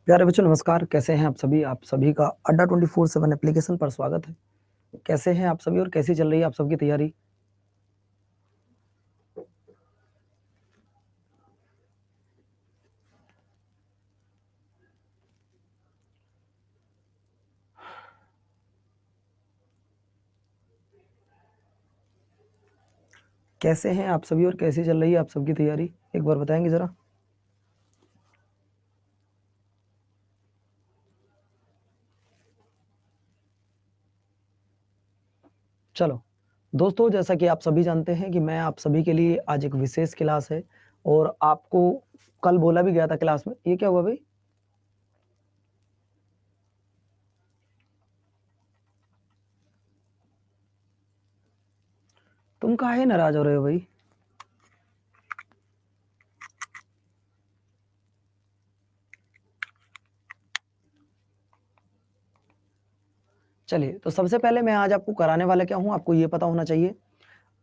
प्यारे बच्चों नमस्कार। कैसे हैं आप सभी का अड्डा 24/7 एप्लीकेशन पर स्वागत है। कैसे हैं आप सभी और कैसी चल रही है आप सबकी तैयारी? कैसे हैं आप सभी और कैसी चल रही है आप सबकी तैयारी? एक बार बताएंगे जरा। चलो दोस्तों, जैसा कि आप सभी जानते हैं कि मैं आप सभी के लिए आज एक विशेष क्लास है और आपको कल बोला भी गया था क्लास में। ये क्या हुआ भाई? तुम काहे नाराज हो रहे हो भाई? चलिए, तो सबसे पहले मैं आज आपको कराने वाला क्या हूँ आपको ये पता होना चाहिए।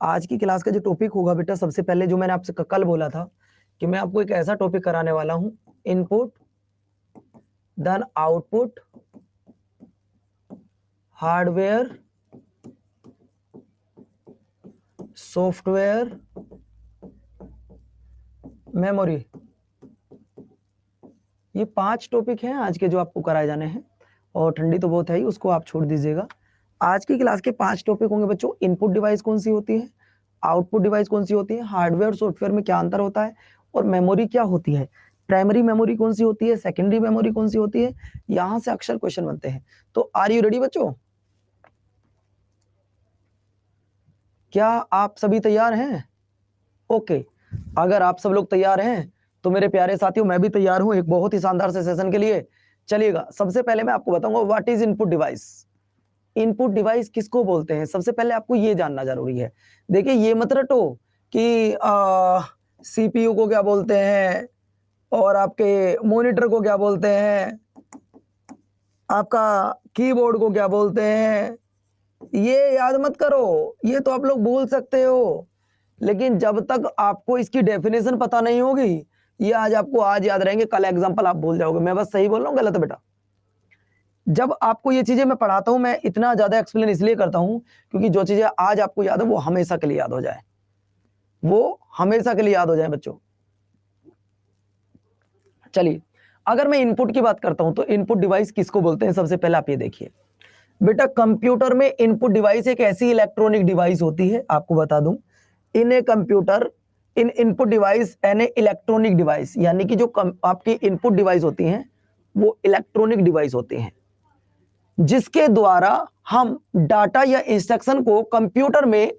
आज की क्लास का जो टॉपिक होगा बेटा, सबसे पहले जो मैंने आपसे कल बोला था कि मैं आपको एक ऐसा टॉपिक कराने वाला हूँ, input then output, hardware, software, memory. ये 5 टॉपिक हैं आज के जो आपको कराए जाने हैं। और ठंडी तो बहुत है ही, उसको आप छोड़ दीजिएगा। आज की क्लास के 5 टॉपिक होंगे बच्चों। इनपुट डिवाइस कौन सी होती है, आउटपुट डिवाइस कौन सी होती है, हार्डवेयर और सॉफ्टवेयर में क्या अंतर होता है, और मेमोरी क्या होती है, प्राइमरी मेमोरी कौन सी होती है, सेकेंडरी मेमोरी कौन सी होती है। यहां से अक्सर क्वेश्चन बनते हैं। तो आर यू रेडी बच्चों? क्या आप सभी तैयार हैं? ओके, अगर आप सब लोग तैयार हैं तो मेरे प्यारे साथियों मैं भी तैयार हूं एक बहुत ही शानदार से सेशन के लिए। चलिएगा, सबसे पहले मैं आपको बताऊंगा what is input device. Input device किसको बोलते हैं, सबसे पहले आपको ये जानना जरूरी है। देखिए, ये मत रटो कि सीपीयू को क्या बोलते हैं और आपके मॉनिटर को क्या बोलते हैं, आपका कीबोर्ड को क्या बोलते हैं। ये याद मत करो, ये तो आप लोग भूल सकते हो, लेकिन जब तक आपको इसकी डेफिनेशन पता नहीं होगी, ये आज आपको आज याद रहेंगे, कल एग्जांपल आप भूल जाओगे। मैं बस सही बोल रहा हूँ गलत बेटा? जब आपको ये चीजें मैं पढ़ाता हूं, मैं इतना ज्यादा एक्सप्लेन इसलिए करता हूं क्योंकि जो चीजें आज आपको याद है वो हमेशा के लिए याद हो जाए, वो हमेशा के लिए याद हो जाए बच्चों। चलिए, अगर मैं इनपुट की बात करता हूं तो इनपुट डिवाइस किसको बोलते हैं, सबसे पहले आप ये देखिए बेटा। कंप्यूटर में इनपुट डिवाइस एक ऐसी इलेक्ट्रॉनिक डिवाइस होती है, आपको बता दूं, in a computer in input device an a electronic device, यानी कि जो आपकी इनपुट डिवाइस होती हैं वो इलेक्ट्रॉनिक डिवाइस होती हैं, जिसके द्वारा हम डाटा या इंस्ट्रक्शन को कंप्यूटर में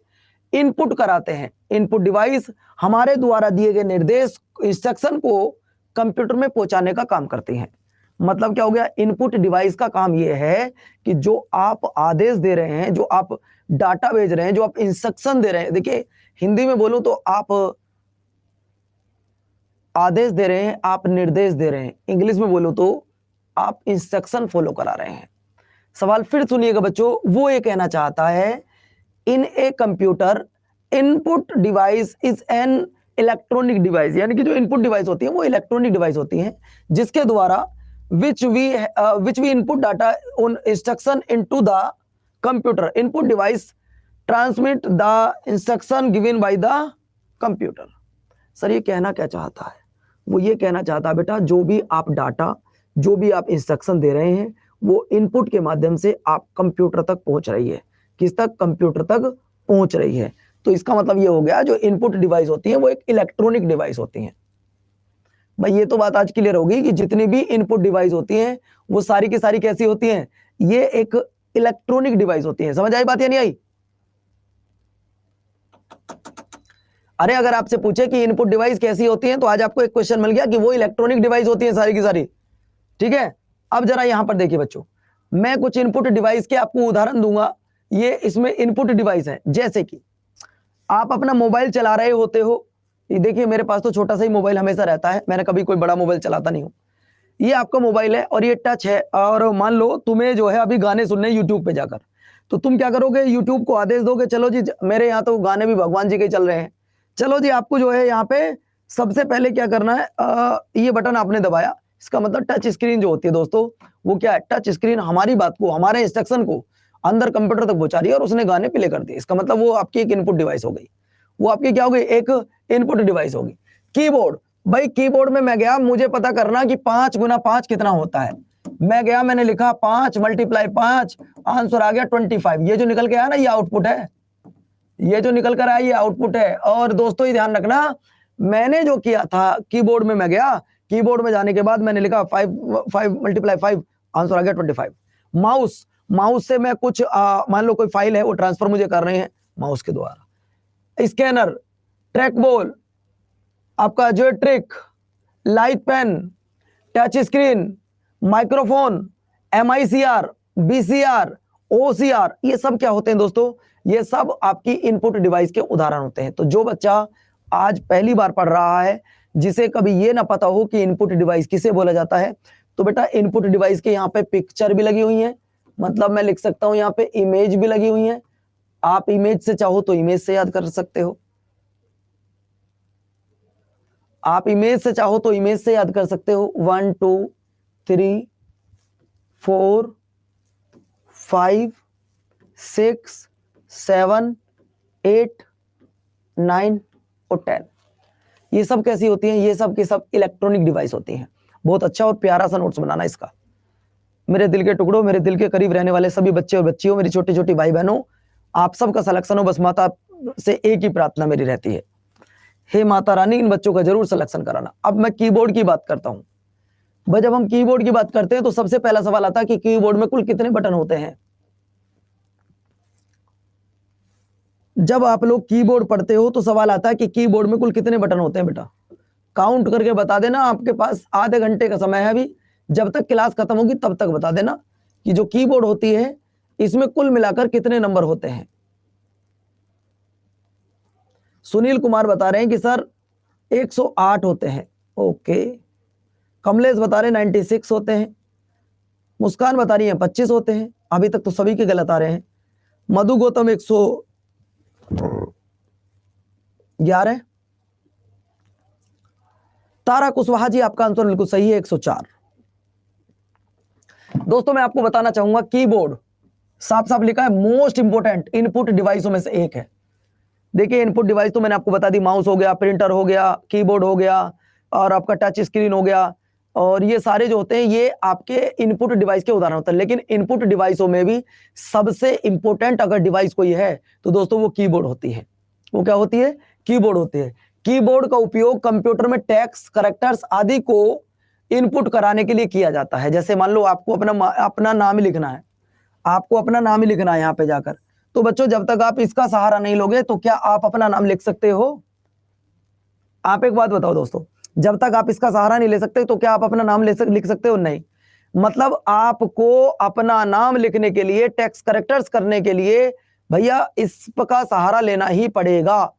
इनपुट कराते हैं। इनपुट डिवाइस हमारे द्वारा दिए गए निर्देश इंस्ट्रक्शन को कंप्यूटर में पहुंचाने का काम करती हैं। मतलब क्या हो गया, इनपुट डिवाइस का काम यह है कि जो आप आदेश दे रहे हैं, जो आप डाटा भेज रहे हैं, जो आप इंस्ट्रक्शन दे रहे हैं, देखिए हिंदी में बोलूं तो आप आदेश दे रहे हैं, आप निर्देश दे रहे हैं, इंग्लिश में बोलूं तो आप इंस्ट्रक्शन फॉलो करा रहे हैं। सवाल फिर सुनिएगा बच्चों, वो ये कहना चाहता है in a computer input device is an electronic device, यानी कि जो इनपुट डिवाइस होती है वो इलेक्ट्रॉनिक डिवाइस होती हैं, जिसके द्वारा which we input data on instruction into the computer. Input device transmit the instruction given by the computer. Sir ये कहना क्या चाहता है? वो ये कहना चाहता है बेटा, जो भी आप डाटा, जो भी आप इंस्ट्रक्शन दे रहे हैं वो इनपुट के माध्यम से आप कंप्यूटर तक पहुंच रही है। किस तक? कंप्यूटर तक पहुंच रही है। तो इसका मतलब ये हो गया, जो इनपुट डिवाइस होती है वो एक इलेक्ट्रॉनिक डिवाइस होती है। भाई ये तो बात आज क्लियर होगी कि जितनी भी इनपुट डिवाइस होती हैं वो सारी की सारी कैसी होती हैं, ये एक इलेक्ट्रॉनिक डिवाइस होती हैं। समझ आई बात या नहीं आई? अरे अगर आपसे पूछे कि इनपुट डिवाइस कैसी होती हैं तो आज आपको एक क्वेश्चन मिल गया कि वो इलेक्ट्रॉनिक डिवाइस होती हैं सारी की सारी। ठीक है, अब जरा यहां पर देखिए बच्चों, मैं कुछ इनपुट डिवाइस के आपको उदाहरण दूंगा। ये इसमें इनपुट डिवाइस है, जैसे कि आप अपना मोबाइल चला रहे होते हो। ये देखिए मेरे पास तो छोटा सा ही मोबाइल हमेशा रहता है, मैंने कभी कोई बड़ा मोबाइल चलाता नहीं हूं। ये आपका मोबाइल है और ये टच है, और मान लो तुम्हें जो है अभी गाने सुनने यूट्यूब पे जाकर, तो तुम क्या करोगे, यूट्यूब को आदेश दोगे, चलो जी मेरे यहाँ तो गाने भी भगवान जी के चल रहे हैं, चलो जी आपको जो है यहाँ पे सबसे पहले क्या करना है, ये बटन आपने दबाया, इसका मतलब टच स्क्रीन जो होती है दोस्तों, वो क्या है, टच स्क्रीन हमारी बात को, हमारे इंस्ट्रक्शन को अंदर कंप्यूटर तक पहुंचा रही है और उसने गाने प्ले कर दिए। इसका मतलब वो आपकी एक इनपुट डिवाइस हो गई, वो आपकी क्या हो गई, एक इनपुट डिवाइस होगी। कीबोर्ड, भाई कीबोर्ड में मैं गया, मुझे पता करना कि 5 गुना 5 कितना होता है। मैं गया, मैंने लिखा 5 × 5, आंसर आ गया 25। ये जो निकल के आया ना, ये आउटपुट है, ये जो निकल कर आया ये आउटपुट है। और दोस्तों ये ध्यान रखना, मैंने जो किया था कीबोर्ड में, मैं गया कीबोर्ड में जाने के बाद मैंने लिखा 5 × 5, आंसर आ गया 25। माउस, माउस से मैं कुछ मान लो कोई फाइल है वो ट्रांसफर मुझे कर रहे हैं माउस के द्वारा। स्कैनर, ट्रैक बॉल, आपका जो trick, light pen, touch screen, microphone, MICR, BCR, OCR, ये सब क्या होते हैं दोस्तों, ये सब आपकी इनपुट डिवाइस के उदाहरण होते हैं। तो जो बच्चा आज पहली बार पढ़ रहा है, जिसे कभी ये ना पता हो कि इनपुट डिवाइस किसे बोला जाता है, तो बेटा इनपुट डिवाइस के यहाँ पे पिक्चर भी लगी हुई है, मतलब मैं लिख सकता हूं यहाँ पे इमेज भी लगी हुई है। आप इमेज से चाहो तो इमेज से याद कर सकते हो, आप इमेज से चाहो तो इमेज से याद कर सकते हो। 1 2 3 4 5 6 7 8 9 और 10, ये सब कैसी होती हैं, ये सब की सब इलेक्ट्रॉनिक डिवाइस होती हैं। बहुत अच्छा और प्यारा सा नोट्स बनाना इसका। मेरे दिल के टुकड़ों, मेरे दिल के करीब रहने वाले सभी बच्चे और बच्चियों, मेरी छोटी छोटी भाई बहनों, आप सबका सिलेक्शन हो, बस माता से एक ही प्रार्थना मेरी रहती है, हे माता रानी इन बच्चों का जरूर सिलेक्शन कराना। अब मैं कीबोर्ड की बात करता हूं भाई। जब हम कीबोर्ड की बात करते हैं तो सबसे पहला सवाल आता है कि कीबोर्ड में कुल कितने बटन होते हैं। जब आप लोग कीबोर्ड पढ़ते हो तो सवाल आता है कि कीबोर्ड में कुल कितने बटन होते हैं। बेटा काउंट करके बता देना, आपके पास आधे घंटे का समय है अभी, जब तक क्लास खत्म होगी तब तक बता देना कि जो कीबोर्ड होती है इसमें कुल मिलाकर कितने नंबर होते हैं। सुनील कुमार बता रहे हैं कि सर 108 होते हैं। ओके, कमलेश बता रहे हैं 96 होते हैं, मुस्कान बता रही है 25 होते हैं। अभी तक तो सभी के गलत आ रहे हैं। मधु गौतम 111, तारा कुशवाहा जी आपका आंसर बिल्कुल सही है 104। दोस्तों मैं आपको बताना चाहूंगा कीबोर्ड साफ साफ लिखा है मोस्ट इंपोर्टेंट इनपुट डिवाइसों में से एक है। देखिए इनपुट डिवाइस तो मैंने आपको बता दी, माउस हो गया, प्रिंटर हो गया, कीबोर्ड हो गया और आपका टच स्क्रीन हो गया, और ये सारे जो होते हैं ये आपके इनपुट डिवाइस के उदाहरण होते हैं। लेकिन इनपुट डिवाइसों में भी सबसे इंपोर्टेंट अगर डिवाइस कोई है तो दोस्तों वो कीबोर्ड होती है। वो क्या होती है, कीबोर्ड होती है। कीबोर्ड का उपयोग कंप्यूटर में टेक्स्ट, कैरेक्टर्स आदि को इनपुट कराने के लिए किया जाता है। जैसे मान लो आपको अपना नाम ही लिखना है, आपको अपना नाम ही लिखना है यहाँ पे जाकर, तो बच्चों जब तक आप इसका सहारा नहीं लोगे तो क्या आप अपना नाम लिख सकते हो? आप एक बात बताओ दोस्तों, जब तक आप इसका सहारा नहीं ले सकते तो क्या आप अपना नाम लिख सकते हो? नहीं। मतलब आपको अपना नाम लिखने के लिए, टेक्स्ट कैरेक्टर्स करने के लिए भैया इसका सहारा लेना ही पड़ेगा।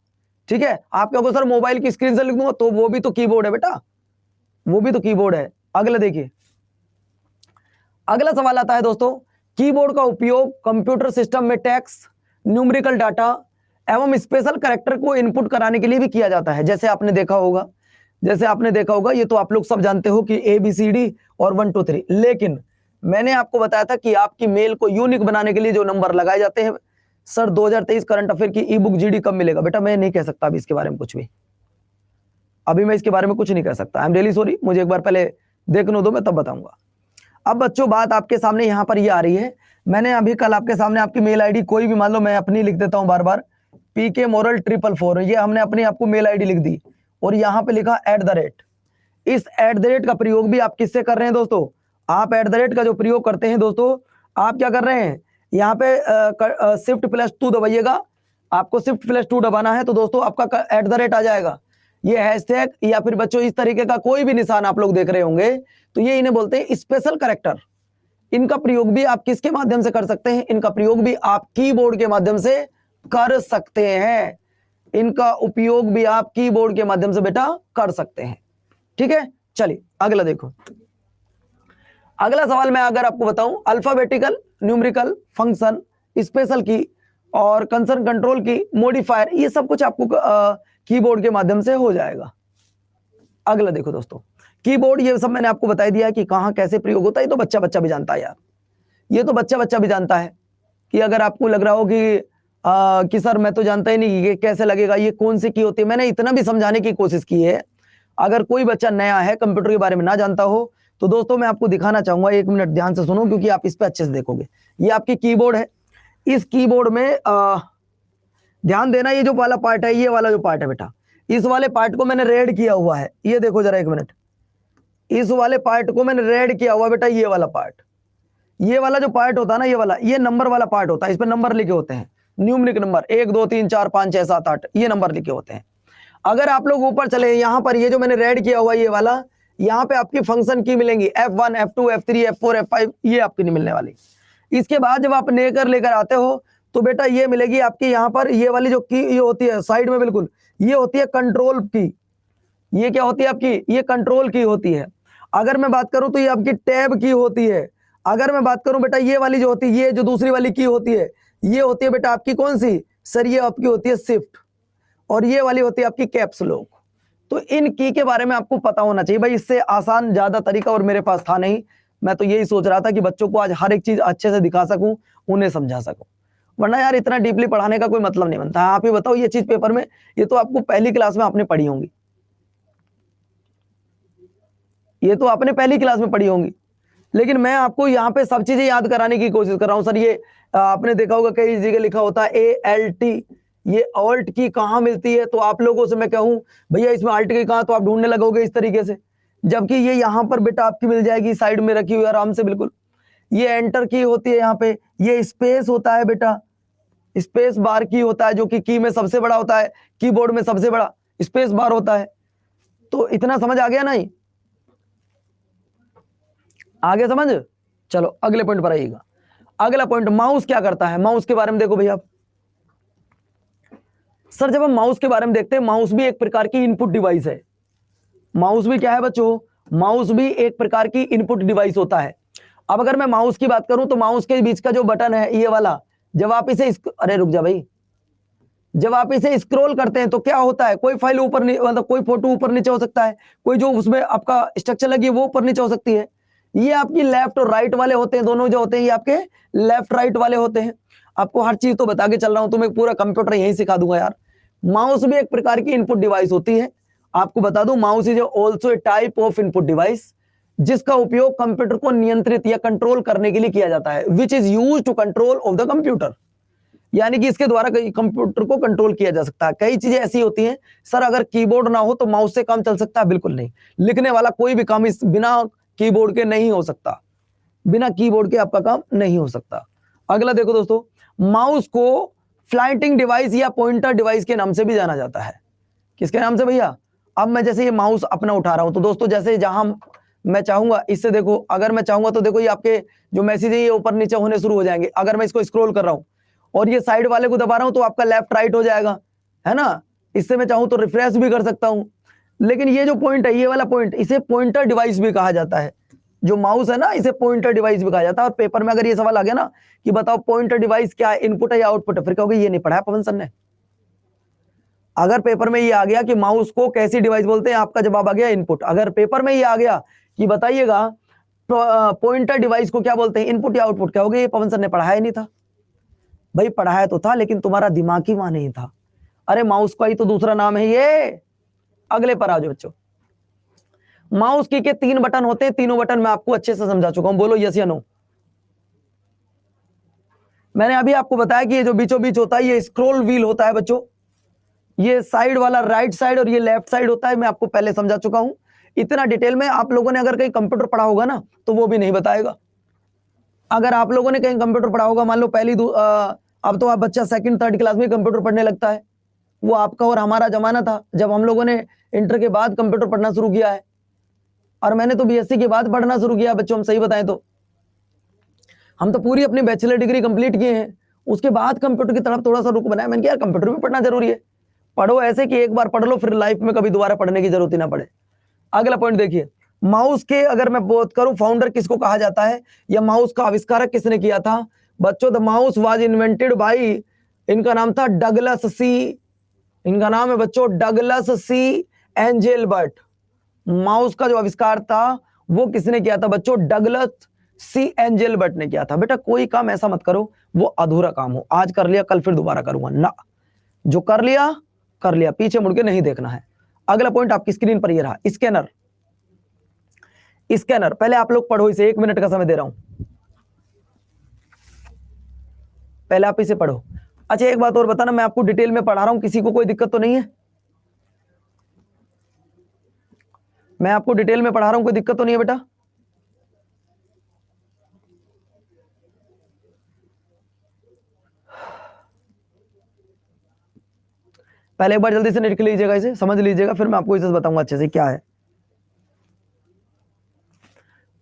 ठीक है, आप क्या सर मोबाइल की स्क्रीन से लिख दूंगा, तो वो भी तो कीबोर्ड है बेटा, वो भी तो कीबोर्ड है। अगला देखिए, अगला सवाल आता है दोस्तों, कीबोर्ड का उपयोग कंप्यूटर सिस्टम में टेक्स्ट, न्यूमेरिकल डाटा एवं स्पेशल कैरेक्टर को इनपुट कराने के लिए भी किया जाता है। जैसे आपने देखा होगा, ये तो आप लोग सब जानते हो कि ABCD और 1 2 3। लेकिन मैंने आपको बताया था कि आपकी मेल को यूनिक बनाने के लिए जो नंबर लगाए जाते हैं, सर 2023 करंट अफेयर की ई बुक GD कब मिलेगा? बेटा मैं नहीं कह सकता अभी इसके बारे में कुछ भी, अभी मैं इसके बारे में कुछ नहीं कह सकता। आई एम रियली सॉरी, मुझे एक बार पहले देखने दो, मैं तब बताऊंगा। अब बच्चों बात आपके सामने यहाँ पर ये आ रही है, मैंने अभी कल आपके सामने आपकी मेल आईडी कोई भी मान लो, मैं अपनी लिख देता हूँ बार बार, PK मोरल 444, ये हमने अपनी आपको मेल आईडी लिख दी और यहाँ पे लिखा @ इस @ का प्रयोग भी आप किससे कर रहे हैं दोस्तों? आप @ का जो प्रयोग करते हैं दोस्तों, आप क्या कर रहे हैं, यहाँ पे Shift+2 दबाइएगा, आपको Shift+2 दबाना है तो दोस्तों आपका @ आ जाएगा। ये हैशटैग या फिर बच्चों इस तरीके का कोई भी निशान आप लोग देख रहे होंगे तो ये इन्हें बोलते हैं स्पेशल कैरेक्टर। इनका प्रयोग भी आप किसके माध्यम से कर सकते हैं? इनका प्रयोग भी आप कीबोर्ड के माध्यम से कर सकते हैं। इनका उपयोग भी आप कीबोर्ड के माध्यम से बेटा कर सकते हैं। ठीक है, चलिए अगला देखो। अगला सवाल मैं अगर आपको बताऊं, अल्फाबेटिकल, न्यूमेरिकल, फंक्शन, स्पेशल की और कंसर्न कंट्रोल की, मॉडिफायर, ये सब कुछ आपको कीबोर्ड के माध्यम से हो जाएगा। अगला देखो दोस्तों, कीबोर्ड ये सब मैंने आपको बता दिया कि कहाँ कैसे प्रयोग होता है, ये तो बच्चा बच्चा भी जानता है यार, ये तो बच्चा बच्चा भी जानता है। कि अगर आपको लग रहा हो कि सर मैं तो जानता ही नहीं ये कैसे लगेगा, ये कौन सी की होती है, मैंने इतना भी समझाने की कोशिश की है। अगर कोई बच्चा नया है कंप्यूटर के बारे में ना जानता हो तो दोस्तों मैं आपको दिखाना चाहूंगा, 1 मिनट ध्यान से सुनो क्योंकि आप इस पे अच्छे से देखोगे। ये आपकी कीबोर्ड है, इस कीबोर्ड में ध्यान देना, ये जो वाला पार्ट है, ये वाला जो पार्ट है बेटा, इस वाले पार्ट को मैंने रेड किया हुआ है, ये देखो जरा 1 मिनट, इस वाले पार्ट को मैंने रेड किया हुआ बेटा, ये वाला पार्ट, ये वाला जो पार्ट होता है ना, ये वाला, ये नंबर वाला पार्ट होता है, इस पर नंबर लिखे होते हैं, न्यूमेरिक नंबर 1 2 3 4 5 6 7 8, ये नंबर लिखे होते हैं। अगर आप लोग ऊपर चले, यहां पर ये जो मैंने रेड किया हुआ ये वाला, यहां पे आपकी फंक्शन की मिलेंगी F1 F2 F3 F4 F5, ये आपकी नहीं मिलने वाली। इसके बाद जब आप लेकर आते हो तो बेटा ये मिलेगी आपकी, यहां पर ये वाली जो की ये होती है साइड में बिल्कुल, ये होती है कंट्रोल की। ये क्या होती है आपकी, ये कंट्रोल की होती है। अगर मैं बात करूं तो ये आपकी टैब की होती है। अगर मैं बात करूं बेटा ये वाली जो होती है, ये जो दूसरी वाली की होती है, ये होती है बेटा आपकी कौन सी सर, ये आपकी होती है शिफ्ट, और ये वाली होती है आपकी कैप्स लॉक। तो इन की के बारे में आपको पता होना चाहिए भाई, इससे आसान ज्यादा तरीका और मेरे पास था नहीं। मैं तो यही सोच रहा था कि बच्चों को आज हर एक चीज अच्छे से दिखा सकूं, उन्हें समझा सकूं, वरना यार इतना डीपली पढ़ाने का कोई मतलब नहीं बनता। आप ही बताओ, ये चीज पेपर में, ये तो आपको पहली क्लास में आपने पढ़ी होंगी, ये तो आपने पहली क्लास में पढ़ी होंगी, लेकिन मैं आपको यहाँ पे सब चीजें याद कराने की कोशिश कर रहा हूँ। सर ये आपने देखा होगा कई जगह लिखा होता है ALT, ये ऑल्ट की कहाँ मिलती है, तो आप लोगों से मैं कहूँ भैया इसमें ऑल्ट की कहाँ, तो आप ढूंढने लगोगे इस तरीके से, जबकि ये यहाँ पर बेटा आपकी मिल जाएगी साइड में रखी हुई आराम से बिल्कुल। ये एंटर की होती है यहाँ पे, ये स्पेस होता है बेटा, स्पेस बार की होता है, जो कि की में सबसे बड़ा होता है, कीबोर्ड में सबसे बड़ा स्पेस बार होता है। तो इतना समझ आ गया नहीं, आगे समझ। चलो अगले पॉइंट पर आइएगा। अगला पॉइंट, माउस क्या करता है, माउस के बारे में देखो भैया। सर जब हम माउस के बारे में देखते हैं, माउस भी एक प्रकार की इनपुट डिवाइस है। माउस भी क्या है बच्चों, माउस भी एक प्रकार की इनपुट डिवाइस होता है। अब अगर मैं माउस की बात करूं तो माउस के बीच का जो बटन है ये वाला, जब आप इसे अरे रुक जा भाई, जब आप इसे स्क्रॉल करते हैं तो क्या होता है, कोई फाइल ऊपर मतलब कोई फोटो ऊपर नीचे हो सकता है, कोई जो उसमें आपका स्ट्रक्चर लगी है वो ऊपर नीचे हो सकती है। ये आपकी लेफ्ट और राइट वाले होते हैं, दोनों जो होते हैं ये आपके लेफ्ट राइट वाले होते हैं। आपको हर चीज तो बता के चल रहा हूं, तुम्हें पूरा कंप्यूटर यही सिखा दूंगा यार। माउस भी एक प्रकार की इनपुट डिवाइस होती है। आपको बता दूं, mouse is also a type of input device, जिसका उपयोग कंप्यूटर को नियंत्रित या कंट्रोल करने के लिए किया जाता है, which is use to control of the computer. यानी कि इसके द्वारा कंप्यूटर को कंट्रोल किया जा सकता है। कई चीजें ऐसी होती हैं सर, अगर कीबोर्ड ना हो तो माउस से काम चल सकता है, बिल्कुल नहीं। लिखने वाला कोई भी काम इस बिना कीबोर्ड के नहीं हो सकता, बिना कीबोर्ड के आपका काम नहीं हो सकता। अगला देखो दोस्तों, माउस को फ्लाइटिंग डिवाइस या पॉइंटर डिवाइस के नाम से भी जाना जाता है। किसके नाम से भैया? अब मैं जैसे ये माउस अपना उठा रहा हूं तो दोस्तों जैसे जहां मैं चाहूंगा इससे देखो, अगर मैं चाहूंगा तो देखो ये आपके जो मैसेज है ये ऊपर नीचे होने शुरू हो जाएंगे। अगर मैं इसको स्क्रॉल कर रहा हूं और ये साइड वाले को दबा रहा हूं तो आपका लेफ्ट राइट हो जाएगा, है ना। इससे मैं चाहूं तो रिफ्रेश भी कर सकता हूं। लेकिन ये जो पॉइंट है, ये वाला पॉइंट, इसे पॉइंटर डिवाइस भी कहा जाता है। जो माउस है ना, इसे पॉइंटर डिवाइस भी कहा जाता है। और पेपर में अगर ये सवाल आ गया ना कि बताओ पॉइंटर डिवाइस क्या है, इनपुट है या आउटपुट है, फिर कहोगे ये नहीं पढ़ा है पवन सर ने। अगर पेपर में ये आ गया कि माउस को कैसी डिवाइस बोलते हैं, आपका जवाब आ गया इनपुट। अगर पेपर में ये आ गया कि बताइएगा पॉइंटर डिवाइस को क्या बोलते हैं, इनपुट या आउटपुट, कहोगे ये पवन सर ने पढ़ाया नहीं था। भाई पढ़ाया तो था, लेकिन तुम्हारा दिमाग ही वहां नहीं था। अरे माउस का ही तो दूसरा नाम है ये। अगले पर आ जाओ बच्चों। माउस की के 3 बटन होते हैं, तीनों बटन मैं आपको अच्छे से समझा चुका हूं, बोलो यस या नो। मैंने अभी आपको बताया कि ये जो बीचों बीच होता है ये स्क्रॉल व्हील होता है बच्चों। ये साइड वाला राइट साइड और ये लेफ्ट साइड होता है, मैं आपको पहले समझा चुका हूं। इतना डिटेल में आप लोगों ने अगर कहीं कंप्यूटर पढ़ा होगा ना तो वो भी नहीं बताएगा। अगर आप लोगों ने कहीं कंप्यूटर पढ़ा होगा, मान लो अब तो आप बच्चा 2nd 3rd क्लास में कंप्यूटर पढ़ने लगता है, वो आपका और हमारा जमाना था जब हम लोगों ने इंटर के बाद कंप्यूटर पढ़ना शुरू किया है। और मैंने तो बीएससी के बाद पढ़ना शुरू किया बच्चों, हम सही बताएं तो हम तो पूरी अपनी बैचलर डिग्री कंप्लीट किए हैं, उसके बाद कंप्यूटर की तरफ थोड़ा सा रुख बनाया। मैंने कहा कंप्यूटर भी पढ़ना जरूरी है, पढ़ो ऐसे कि एक बार पढ़ लो फिर लाइफ में कभी दोबारा पढ़ने की जरूरत ही ना पड़े। अगला पॉइंट देखिए, माउस के अगर मैं बात करूं फाउंडर किसको कहा जाता है या माउस का आविष्कारक किसने किया था बच्चों, the mouse was invented by, इनका नाम था डगलस सी, इनका नाम है बच्चों डगलस सी एंजेलबर्ट। माउस का जो आविष्कार था वो किसने किया था बच्चों? डगलस सी एंजेलबर्ट ने किया था। बेटा कोई काम ऐसा मत करो वो अधूरा काम हो, आज कर लिया कल फिर दोबारा करूंगा ना, जो कर लिया, पीछे मुड़ के नहीं देखना है। अगला पॉइंट आपकी स्क्रीन पर ये रहा, स्कैनर। स्कैनर पहले आप लोग पढ़ो इसे, 1 मिनट का समय दे रहा हूं, पहले आप इसे पढ़ो। अच्छा एक बात और बताना, मैं आपको डिटेल में पढ़ा रहा हूं, किसी को कोई दिक्कत तो नहीं है? मैं आपको डिटेल में पढ़ा रहा हूं, कोई दिक्कत तो नहीं है बेटा? पहले एक बार जल्दी से लिख लीजिएगा, इसे समझ लीजिएगा, फिर मैं आपको इसे बताऊंगा अच्छे से क्या है।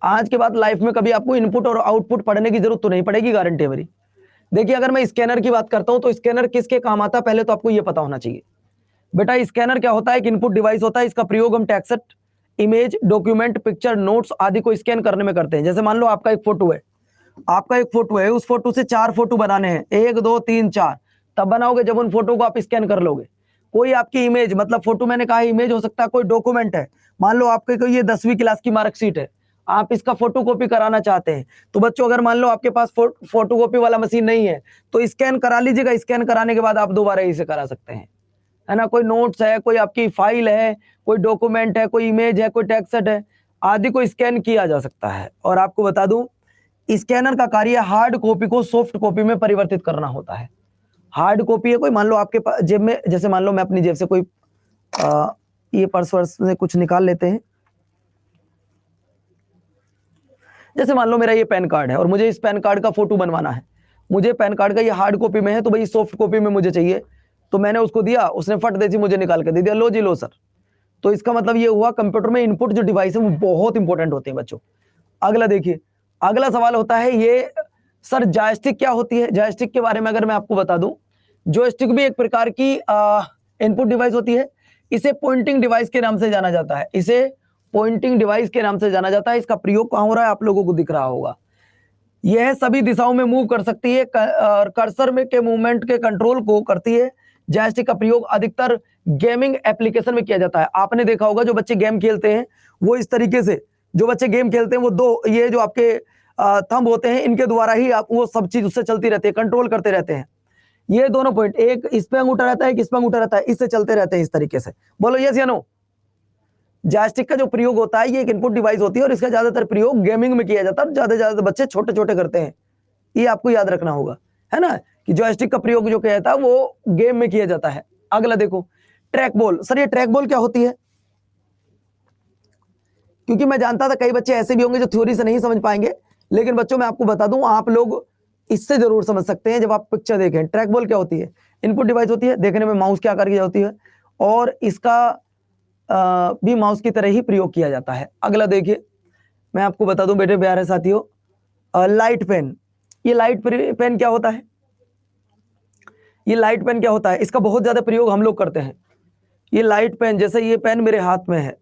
आज के बाद लाइफ में कभी आपको इनपुट और आउटपुट पढ़ने की जरूरत तो नहीं पड़ेगी, गारंटी है मेरी। देखिए अगर मैं स्कैनर की बात करता हूं तो स्कैनर किसके काम आता है पहले तो आपको यह पता होना चाहिए। बेटा स्कैनर क्या होता है? एक इनपुट डिवाइस होता है, इसका प्रयोग हम text, image, document, picture, notes आदि को स्कैन करने में करते हैं। जैसे मान लो आपका एक फोटो है, उस फोटो से 4 फोटो बनाने हैं, 1 2 3 4, तब बनाओगे जब उन फोटो को आप स्कैन कर लोगे। कोई आपकी इमेज, मतलब फोटो मैंने कहा इमेज हो सकता है, कोई डॉक्यूमेंट है, मान लो आपके कोई ये 10वीं क्लास की मार्कशीट है, आप इसका फोटोकॉपी कराना चाहते हैं, तो बच्चों अगर मान लो आपके पास फोटोकॉपी वाला मशीन नहीं है तो स्कैन करा लीजिएगा, स्कैन कराने के बाद आप दोबारा इसे करा सकते हैं, है ना। कोई नोट्स है, कोई आपकी फाइल है, कोई डॉक्यूमेंट है, कोई इमेज है, कोई टेक्स्ट है, आदि को स्कैन किया जा सकता है। और आपको बता दूं स्कैनर का कार्य हार्ड कॉपी को सॉफ्ट कॉपी में परिवर्तित करना होता है। हार्ड कॉपी है कोई, मान लो आपके पास जेब में, जैसे मान लो मैं अपनी जेब से कोई ये पर्स वर्स से कुछ निकाल लेते हैं, जैसे मान लो मेरा ये पैन कार्ड है और मुझे इस पैन कार्ड का फोटो बनवाना है, मुझे पैन कार्ड का ये हार्ड कॉपी में है तो भाई सॉफ्ट कॉपी में मुझे चाहिए, तो मैंने उसको दिया, उसने फट देसी मुझे निकाल के दे दिया, लो जी लो सर। तो इसका मतलब ये हुआ कंप्यूटर में इनपुट जो डिवाइस है वो बहुत इंपॉर्टेंट होते हैं बच्चों। अगला देखिए, अगला सवाल होता है ये सर जॉयस्टिक क्या होती है? जॉयस्टिक के बारे में अगर मैं आपको बता दूं, जॉयस्टिक भी एक प्रकार की इनपुट डिवाइस होती है, इसे पॉइंटिंग डिवाइस के नाम से जाना जाता है, इसे पॉइंटिंग डिवाइस के नाम से जाना जाता है। इसका प्रयोग कहां हो रहा है आप लोगों को दिख रहा होगा, यह सभी दिशाओं में मूव कर सकती है, कर्सर में के मूवमेंट के कंट्रोल को करती है। जॉयस्टिक का प्रयोग अधिकतर गेमिंग एप्लीकेशन में किया जाता है। आपने देखा होगा जो बच्चे गेम खेलते हैं वो इस तरीके से, जो बच्चे गेम खेलते हैं वो दो ये जो आपके थंब होते हैं इनके द्वारा ही आप वो सब चीज उससे चलती रहती है, कंट्रोल करते रहते हैं। ये दोनों पॉइंट, एक इस पे अंगूठा रहता है, एक इस पे अंगूठा रहता है, इससे चलते रहते हैं इस तरीके से। बोलो यस या नो? जॉयस्टिक का जो प्रयोग होता है ये एक इनपुट डिवाइस होती है और इसका ज्यादातर प्रयोग गेमिंग में किया जाता है, ज्यादा से ज्यादा बच्चे छोटे छोटे करते हैं, ये आपको याद रखना होगा, है ना, कि जॉयस्टिक का प्रयोग जो किया जाता है वो गेम में किया जाता है। अगला देखो ट्रैक बॉल। सर ये ट्रैक बॉल क्या होती है? क्योंकि मैं जानता था कई बच्चे ऐसे भी होंगे जो थ्योरी से नहीं समझ पाएंगे, लेकिन बच्चों मैं आपको बता दूं आप लोग इससे जरूर समझ सकते हैं जब आप पिक्चर देखें। ट्रैक बॉल क्या होती है? इनपुट डिवाइस होती है, देखने में माउस के आकार की होती है और इसका भी माउस की तरह ही प्रयोग किया जाता है। अगला देखिए, मैं आपको बता दूं बेटे प्यारे साथियों, लाइट पेन। ये लाइट पेन क्या होता है? ये लाइट पेन क्या होता है? इसका बहुत ज्यादा प्रयोग हम लोग करते हैं। ये लाइट पेन, जैसे ये पेन मेरे हाथ में है,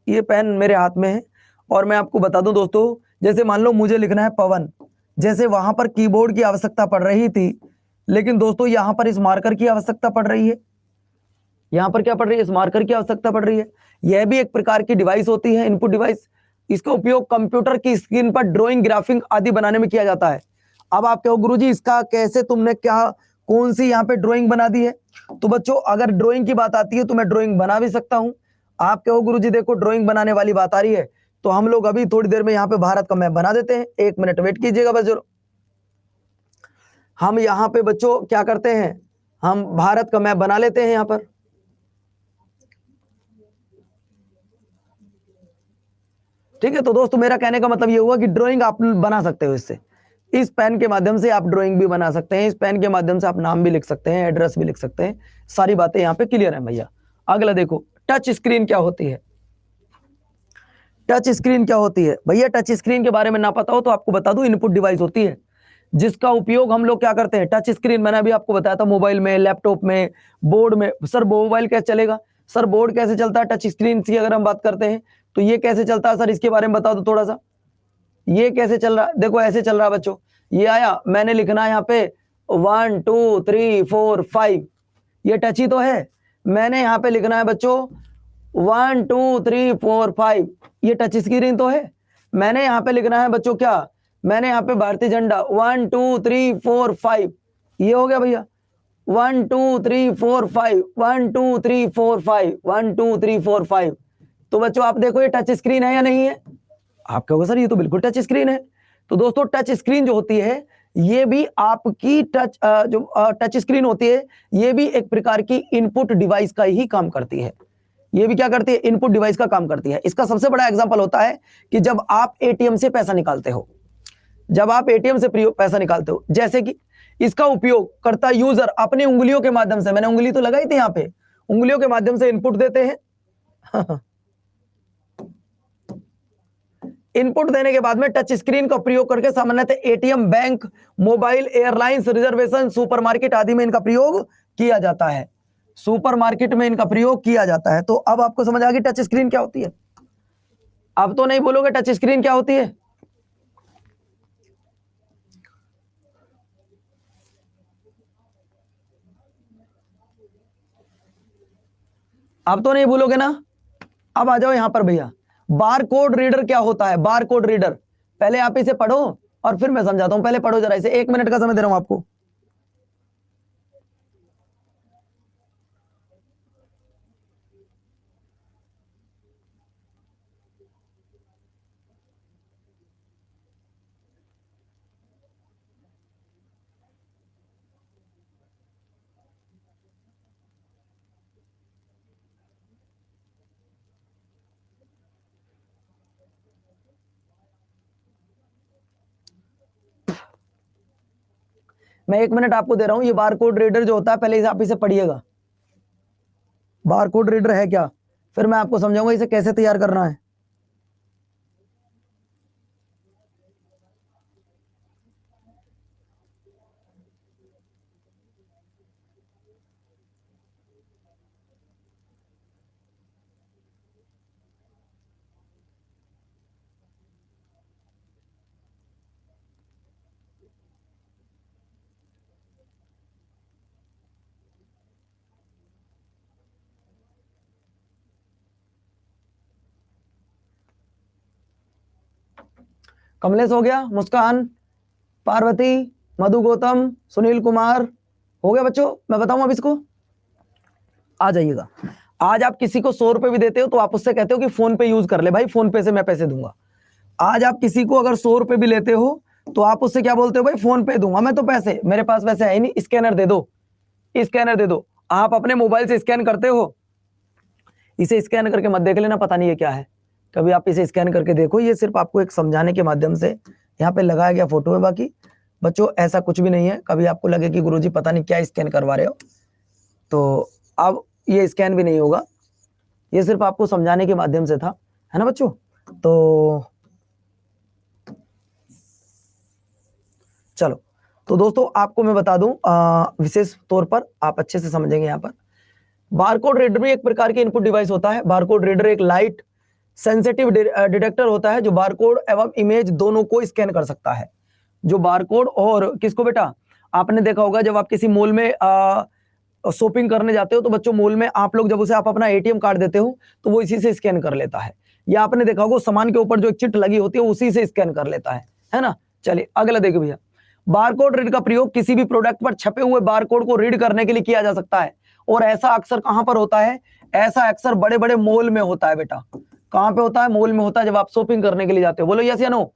ये पेन मेरे हाथ में है और मैं आपको बता दूं दोस्तों, जैसे मान लो मुझे लिखना है पवन, जैसे वहां पर कीबोर्ड की आवश्यकता पड़ रही थी, लेकिन दोस्तों यहां पर इस मार्कर की आवश्यकता पड़ रही है। यहां पर क्या पड़ रही है? इस मार्कर की आवश्यकता पड़ रही है। यह भी एक प्रकार की डिवाइस होती है, इनपुट डिवाइस। इसका उपयोग कंप्यूटर की स्क्रीन पर ड्राइंग, ग्राफिक आदि बनाने में किया जाता है। अब आप कहो गुरुजी इसका कैसे, तुमने क्या कौन सी यहाँ पे ड्राइंग बना दी है? तो बच्चों अगर ड्राइंग की बात आती है तो मैं ड्राइंग बना भी सकता हूं। आप कहो गुरुजी देखो ड्राइंग बनाने वाली बात आ रही है, तो हम लोग अभी थोड़ी देर में यहाँ पे भारत का मैप बना देते हैं। 1 मिनट वेट कीजिएगा बच्चों। हम यहाँ पे बच्चों क्या करते हैं, हम भारत का मैप बना लेते हैं यहाँ पर। ठीक है, तो दोस्तों मेरा कहने का मतलब ये हुआ कि ड्राइंग आप बना सकते हो इससे। इस पेन के माध्यम से आप ड्राइंग भी बना सकते हैं, इस पेन के माध्यम से आप नाम भी लिख सकते हैं, एड्रेस भी लिख सकते हैं, सारी बातें यहाँ पे क्लियर है भैया। अगला देखो, टच स्क्रीन क्या होती है? टच स्क्रीन क्या होती है भैया? टच स्क्रीन के बारे में ना पता हो तो आपको बता दूं, इनपुट डिवाइस होती है जिसका उपयोग हम लोग क्या करते हैं। टच स्क्रीन मैंने अभी आपको बताया था, मोबाइल में, लैपटॉप में, बोर्ड में। सर मोबाइल कैसे चलेगा? सर बोर्ड कैसे चलता है? टच स्क्रीन की अगर हम बात करते हैं तो ये कैसे चलता है सर, इसके बारे में बता दो थोड़ा सा। ये कैसे चल रहा है? देखो ऐसे चल रहा है बच्चों, ये आया, मैंने लिखना है यहाँ पे 1 2 3 4 5, ये टच ही तो है। मैंने यहाँ पे लिखना है बच्चों 1 2 3 4 5, ये टच स्क्रीन तो है। मैंने यहाँ पे लिखना है बच्चों क्या, मैंने यहाँ पे भारतीय झंडा 1 2 3 4 5, ये हो गया भैया 1 2 3 4 5, 1 2 3 4 5, 1 2 3 4 5। तो बच्चों आप देखो ये टच स्क्रीन है या नहीं है? आप कहोगे सर ये तो बिल्कुल टच स्क्रीन है। तो दोस्तों टच स्क्रीन जो होती है ये भी आपकी टच स्क्रीन होती है, ये भी एक प्रकार की इनपुट डिवाइस का ही काम करती है। ये भी क्या करती है? इनपुट डिवाइस का काम करती है। इसका सबसे बड़ा एग्जांपल होता है कि जब आप एटीएम से पैसा निकालते हो, जब आप एटीएम से पैसा निकालते हो, जैसे कि इसका उपयोग करता यूजर अपनी उंगलियों के माध्यम से, मैंने उंगली तो लगाई थी यहाँ पे, उंगलियों के माध्यम से इनपुट देते हैं। इनपुट देने के बाद में टच स्क्रीन का प्रयोग करके सामान्यतः ATM, bank, mobile, airlines, reservation, supermarket आदि में इनका प्रयोग किया जाता है। सुपरमार्केट में इनका प्रयोग किया जाता है। तो अब आपको समझ आ गई टच स्क्रीन क्या होती है? अब तो नहीं बोलोगे टच स्क्रीन क्या होती है? अब तो नहीं भूलोगे ना? अब आ जाओ यहां पर भैया, बार कोड रीडर क्या होता है? बार कोड रीडर, पहले आप इसे पढ़ो और फिर मैं समझाता हूं। पहले पढ़ो जरा इसे, 1 मिनट का समय दे रहा हूं आपको। मैं 1 मिनट आपको दे रहा हूं। ये बार कोड रीडर जो होता है, पहले आप इसे पढ़िएगा। बार कोड रीडर है क्या, फिर मैं आपको समझाऊंगा इसे कैसे तैयार करना है। कमलेश हो गया, मुस्कान, पार्वती, मधु, गौतम, सुनील कुमार, हो गया बच्चों? मैं बताऊं अब इसको, आ जाइएगा। आज आप किसी को 100 रुपए भी देते हो तो आप उससे कहते हो कि फोन पे यूज कर ले भाई, फोन पे से मैं पैसे दूंगा। आज आप किसी को अगर 100 रुपए भी लेते हो तो आप उससे क्या बोलते हो? भाई फोन पे दूंगा मैं तो पैसे, मेरे पास पैसे है ही नहीं, स्कैनर दे दो, स्कैनर दे दो। आप अपने मोबाइल से स्कैन करते हो, इसे स्कैन करके मत देख लेना, पता नहीं ये क्या है। कभी आप इसे स्कैन करके देखो, ये सिर्फ आपको एक समझाने के माध्यम से यहाँ पे लगाया गया फोटो है। बाकी बच्चों ऐसा कुछ भी नहीं है। कभी आपको लगे कि गुरुजी पता नहीं क्या स्कैन करवा रहे हो, तो अब ये स्कैन भी नहीं होगा, ये सिर्फ आपको समझाने के माध्यम से था, है ना बच्चों? तो चलो, तो दोस्तों आपको मैं बता दूं विशेष तौर पर, आप अच्छे से समझेंगे। यहाँ पर बारकोड रीडर भी एक प्रकार की इनपुट डिवाइस होता है। बारकोड रीडर एक लाइट सेंसिटिव डिटेक्टर होता है जो बारकोड एवं इमेज दोनों को स्कैन कर सकता है। जो बारकोड और किसको बेटा, आपने देखा होगा जब आप किसी मॉल में शॉपिंग करने जाते हो तो बच्चों मॉल में आप लोग जब उसे आप अपना एटीएम कार्ड देते हो तो वो इसी से स्कैन कर लेता है। या आपने देखा होगा सामान के ऊपर जो एक चिट लगी होती है उसी से स्कैन कर लेता है ना? चलिए अगला देखो भैया, बारकोड रीड का प्रयोग किसी भी प्रोडक्ट पर छपे हुए बारकोड को रीड करने के लिए किया जा सकता है। और ऐसा अक्सर कहां पर होता है? ऐसा अक्सर बड़े बड़े मॉल में होता है बेटा। कहां पे होता है? मॉल में होता है, जब आप शॉपिंग करने के लिए जाते हो। बोलो यस या नो?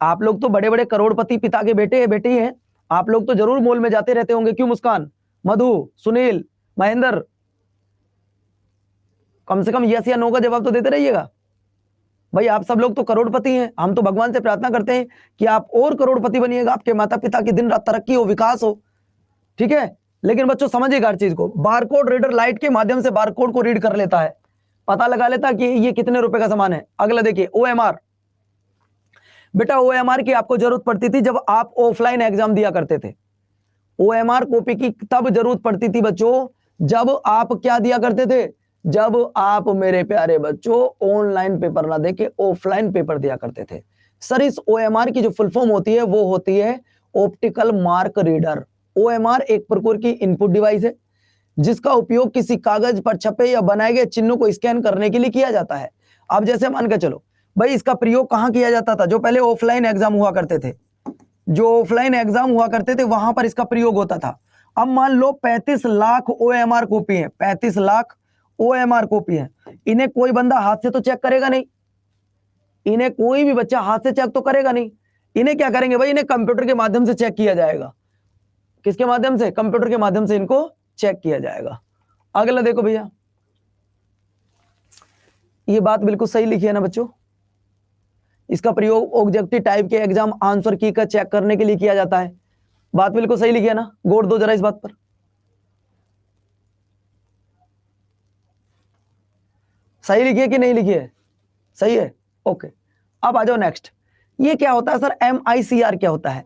आप लोग तो बड़े बड़े करोड़पति पिता के बेटे बेटी हैं, आप लोग तो जरूर मॉल में जाते रहते होंगे। क्यों मुस्कान, मधु, सुनील, महेंद्र? कम से कम यस या नो का जवाब तो देते रहिएगा भाई। आप सब लोग तो करोड़पति हैं, हम तो भगवान से प्रार्थना करते हैं कि आप और करोड़पति बनिएगा, आपके माता पिता की दिन रात तरक्की हो, विकास हो, ठीक है? लेकिन बच्चों समझिएगा हर चीज को। बारकोड रीडर लाइट के माध्यम से बारकोड को रीड कर लेता है, पता लगा लेता कि ये कितने रुपए का सामान है। अगला देखिए, ओएमआर। बेटा ओएमआर की आपको जरूरत पड़ती थी जब आप ऑफलाइन एग्जाम दिया करते थे। ओएमआर कॉपी की तब जरूरत पड़ती थी बच्चों जब आप क्या दिया करते थे? जब आप मेरे प्यारे बच्चों ऑनलाइन पेपर ना देके ऑफलाइन पेपर दिया करते थे। सर इस ओएमआर की जो फुल फॉर्म होती है वो होती है ऑप्टिकल मार्क रीडर। ओएमआर एक प्रकार की इनपुट डिवाइस है जिसका उपयोग किसी कागज पर छपे या बनाए गए चिन्हों को स्कैन करने के लिए किया जाता है। अब जैसे मान के चलो भाई, इसका प्रयोग कहाँ किया जाता था? जो पहले ऑफलाइन एग्जाम हुआ करते थे, जो ऑफलाइन एग्जाम हुआ करते थे वहां पर इसका प्रयोग होता था। अब मान लो 35 लाख OMR कॉपी है, 35 लाख OMR कॉपी है, इन्हें कोई बंदा हाथ से तो चेक करेगा नहीं, इन्हें कोई भी बच्चा हाथ से चेक तो करेगा नहीं। इन्हें क्या करेंगे भाई? इन्हें कंप्यूटर के माध्यम से चेक किया जाएगा। किसके माध्यम से? कंप्यूटर के माध्यम से इनको चेक किया जाएगा। अगला देखो भैया, ये बात बिल्कुल सही लिखी है ना बच्चों। इसका प्रयोग ऑब्जेक्टिव टाइप के एग्जाम आंसर की का चेक करने के लिए किया जाता है। बात बिल्कुल सही लिखी है ना? गौर दो जरा इस बात पर। सही लिखी है कि नहीं लिखी है? सही है, ओके। अब आ जाओ नेक्स्ट। ये क्या होता है सर? MICR क्या होता है?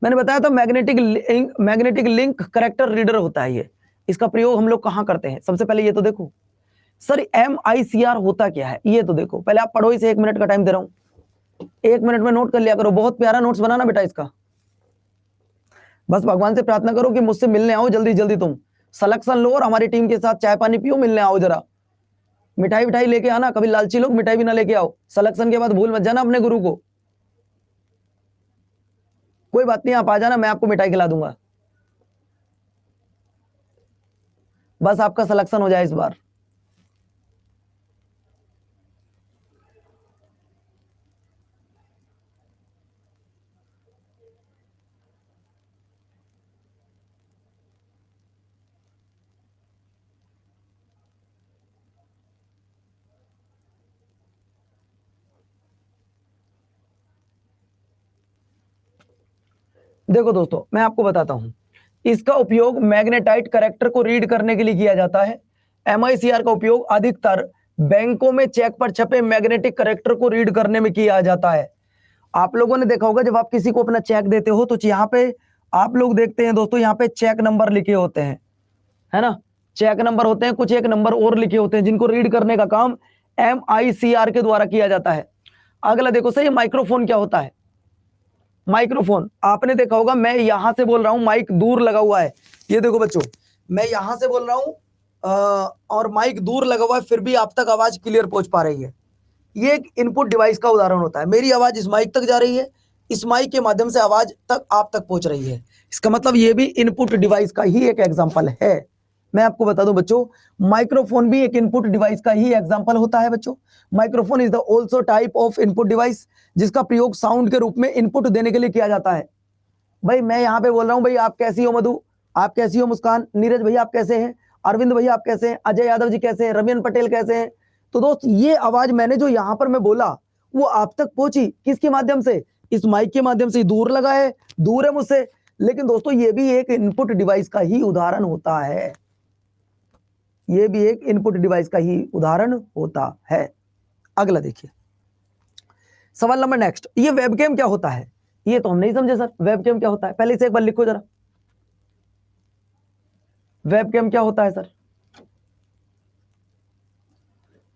मैंने बताया था मैग्नेटिक लिंक कैरेक्टर रीडर होता है ये। इसका प्रयोग हम लोग कहां करते हैं? सबसे पहले ये तो देखो सर, MICR होता क्या है ये तो देखो। पहले आप पढ़ो इसे, 1 मिनट का टाइम दे रहा हूं, 1 मिनट में नोट कर लिया करो। बहुत प्यारा नोट्स बनाना बेटा इसका। बस भगवान से प्रार्थना करो कि मुझसे मिलने आओ जल्दी जल्दी, तुम सिलेक्शन लो और हमारी टीम के साथ चाय पानी पियो, मिलने आओ जरा। मिठाई विठाई लेके आना, कभी लालची लोग मिठाई भी ना लेके आओ। सिलेक्शन के बाद भूल मत जाना अपने गुरु को। कोई बात नहीं, आप आ जाना, मैं आपको मिठाई खिला दूंगा। बस आपका सिलेक्शन हो जाए इस बार। देखो दोस्तों, मैं आपको बताता हूं, इसका उपयोग मैग्नेटाइट कैरेक्टर को रीड करने के लिए किया जाता है। MICR का उपयोग अधिकतर बैंकों में चेक पर छपे मैग्नेटिक कैरेक्टर को रीड करने में किया जाता है। आप लोगों ने देखा होगा, जब आप किसी को अपना चेक देते हो तो यहाँ पे आप लोग देखते हैं दोस्तों, यहाँ पे चेक नंबर लिखे होते हैं, है ना? चेक नंबर होते हैं, कुछ एक नंबर और लिखे होते हैं जिनको रीड करने का काम MICR के द्वारा किया जाता है। अगला देखो सर, ये माइक्रोफोन क्या होता है? माइक्रोफोन आपने देखा होगा, मैं यहां से बोल रहा हूं, माइक दूर लगा हुआ है। ये देखो बच्चों, मैं यहां से बोल रहा हूं और माइक दूर लगा हुआ है, फिर भी आप तक आवाज क्लियर पहुंच पा रही है। ये एक इनपुट डिवाइस का उदाहरण होता है। मेरी आवाज इस माइक तक जा रही है, इस माइक के माध्यम से आवाज तक आप तक पहुंच रही है। इसका मतलब ये भी इनपुट डिवाइस का ही एक एग्जाम्पल है। मैं आपको बता दूं बच्चों, माइक्रोफोन भी एक इनपुट डिवाइस का ही एग्जांपल होता है बच्चों। Microphone is the also type of input device, जिसका प्रयोग साउंड के रूप में इनपुट देने के लिए किया जाता है। भाई मैं यहाँ पे बोल रहा हूँ, भाई आप कैसी हो मधु, आप कैसी हो मुस्कान, नीरज भैया आप कैसे हैं, अरविंद भैया आप कैसे हैं, अजय यादव जी कैसे हैं, रवियन पटेल कैसे हैं। तो दोस्त, ये आवाज मैंने जो यहाँ पर मैं बोला वो आप तक पहुंची किसके माध्यम से? इस माइक के माध्यम से। दूर लगा है, दूर है मुझसे, लेकिन दोस्तों ये भी एक इनपुट डिवाइस का ही उदाहरण होता है। ये भी एक इनपुट डिवाइस का ही उदाहरण होता है। अगला देखिए सवाल नंबर नेक्स्ट, ये वेबकैम क्या होता है? ये तो हम नहीं समझे सर, वेबकैम क्या होता है? पहले इसे एक बार लिखो जरा, वेबकैम क्या होता है सर?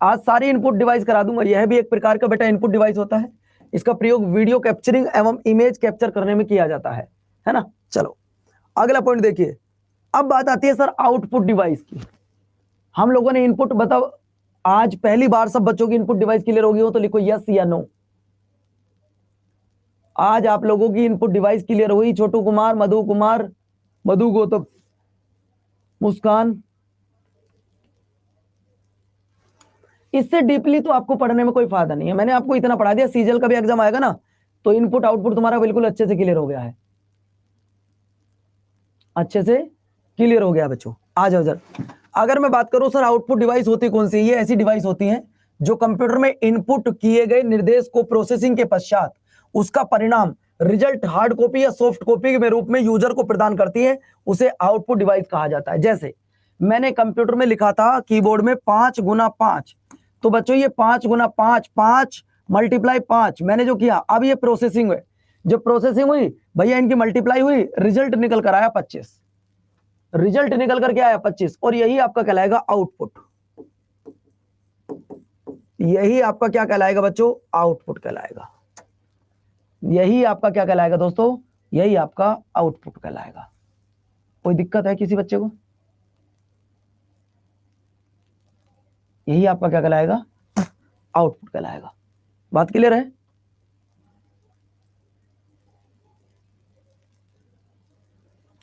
आज सारी इनपुट डिवाइस करा दूंगा। यह भी एक प्रकार का बेटा इनपुट डिवाइस होता है। इसका प्रयोग वीडियो कैप्चरिंग एवं इमेज कैप्चर करने में किया जाता है ना? चलो अगला पॉइंट देखिए। अब बात आती है सर आउटपुट डिवाइस की। हम लोगों ने इनपुट बताओ, आज पहली बार सब बच्चों की इनपुट डिवाइस क्लियर होगी हो तो लिखो यस या नो। आज आप लोगों की इनपुट डिवाइस क्लियर हुई? छोटू कुमार, मधु गौतम, मुस्कान। इससे डीपली तो आपको पढ़ने में कोई फायदा नहीं है, मैंने आपको इतना पढ़ा दिया। सीजल का भी एग्जाम आएगा ना, तो इनपुट आउटपुट तुम्हारा बिल्कुल अच्छे से क्लियर हो गया है, अच्छे से क्लियर हो गया बच्चों। आ जाओ जरा। अगर मैं बात करूं सर आउटपुट डिवाइस होती कौन सी? ये ऐसी डिवाइस होती हैं जो कंप्यूटर में इनपुट किए गए निर्देश को प्रोसेसिंग के पश्चात उसका परिणाम रिजल्ट हार्ड कॉपी या सॉफ्ट कॉपी के रूप में यूजर को प्रदान करती है, उसे आउटपुट डिवाइस कहा जाता है। जैसे मैंने कंप्यूटर में लिखा था कीबोर्ड में 5 गुना 5, तो बच्चों ये 5 गुना 5, 5 मल्टीप्लाई 5 मैंने जो किया, अब ये प्रोसेसिंग हुई। जब प्रोसेसिंग हुई भैया, इनकी मल्टीप्लाई हुई, रिजल्ट निकल कर आया 25, रिजल्ट निकल करके आया 25, और यही आपका कहलाएगा आउटपुट। यही आपका क्या कहलाएगा बच्चों? आउटपुट कहलाएगा। यही आपका क्या कहलाएगा दोस्तों? यही आपका आउटपुट कहलाएगा। कोई दिक्कत है किसी बच्चे को? यही आपका क्या कहलाएगा, आउटपुट कहलाएगा। बात क्लियर है?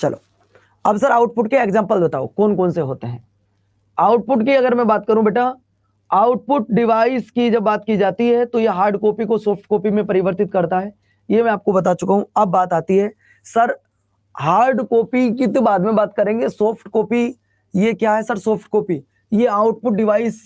चलो अब सर आउटपुट के एग्जांपल बताओ कौन कौन से होते हैं। आउटपुट की अगर मैं बात करूं बेटा, आउटपुट डिवाइस की जब बात की जाती है तो यह हार्ड कॉपी को सॉफ्ट कॉपी में परिवर्तित करता है, ये मैं आपको बता चुका हूं। अब बात आती है सर हार्ड कॉपी की तो बाद में बात करेंगे, सॉफ्ट कॉपी ये क्या है सर? सॉफ्ट कॉपी ये आउटपुट डिवाइस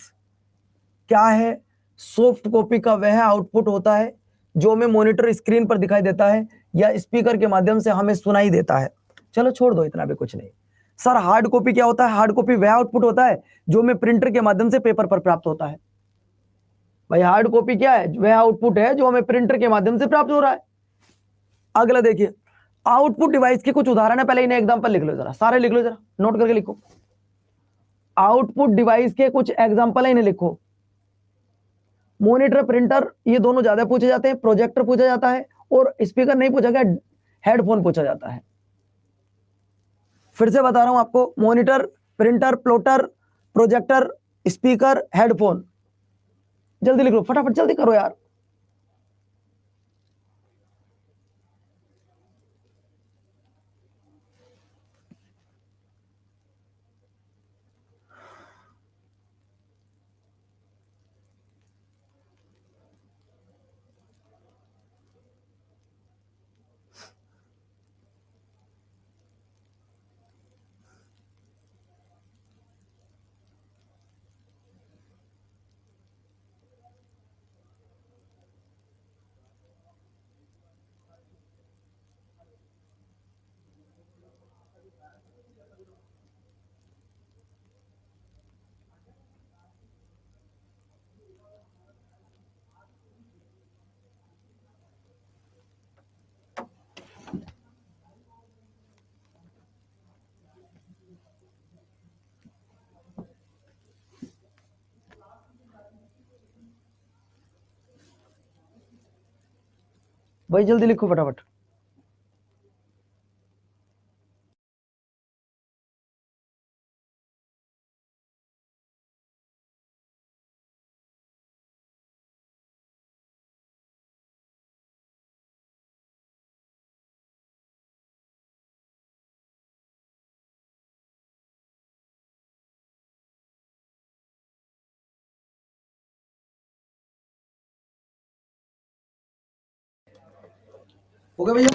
क्या है? सॉफ्ट कॉपी का वह आउटपुट होता है जो हमें मॉनिटर स्क्रीन पर दिखाई देता है या स्पीकर के माध्यम से हमें सुनाई देता है। चलो छोड़ दो, इतना भी कुछ नहीं। सर हार्ड कॉपी क्या होता है? हार्ड कॉपी वह आउटपुट होता है जो हमें प्रिंटर के माध्यम से पेपर पर प्राप्त होता है। भाई हार्ड कॉपी क्या है? वह आउटपुट है जो हमें प्रिंटर के माध्यम से प्राप्त हो रहा है। अगला देखिए, आउटपुट डिवाइस के कुछ उदाहरण है, पहले इन्हें एग्जांपल लिख लो, जरा सारे लिख लो, जरा नोट करके लिखो। आउटपुट डिवाइस के कुछ एग्जांपल है, इन्हें लिखो। मॉनिटर, प्रिंटर, ये दोनों ज्यादा पूछे जाते हैं। प्रोजेक्टर पूछा जाता है और स्पीकर नहीं पूछा गया, हेडफोन पूछा जाता है। फिर से बता रहा हूं आपको, monitor, printer, plotter, projector, speaker, headphone. जल्दी लिख लो, फटाफट जल्दी करो यार। भाई जल्दी लिखो फटाफट। हो गया भैया?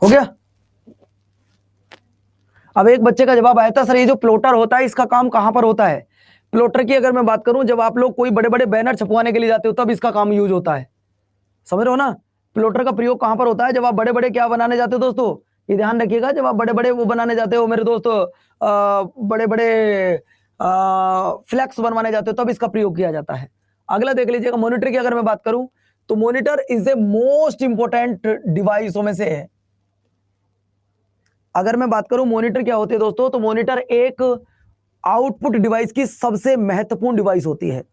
हो गया? अब एक बच्चे का जवाब आया था, सर ये जो प्लॉटर होता है इसका काम कहां पर होता है? प्लॉटर की अगर मैं बात करूं, जब आप लोग कोई बड़े बड़े बैनर छपवाने के लिए जाते हो तब इसका काम यूज होता है। समझ रहे हो ना? प्लॉटर का प्रयोग कहां पर होता है? जब आप बड़े बड़े क्या बनाने जाते हो दोस्तों, ये ध्यान रखिएगा, जब आप बड़े बड़े वो बनाने जाते हो मेरे दोस्त, बड़े बड़े फ्लैक्स बनवाने जाते हो तब इसका प्रयोग किया जाता है। अगला देख लीजिएगा, मॉनिटर की अगर मैं बात करूं तो monitor is a most important डिवाइसों में से है। अगर मैं बात करूं मॉनिटर क्या होती है दोस्तों, तो मॉनिटर एक आउटपुट डिवाइस की सबसे महत्वपूर्ण डिवाइस होती है।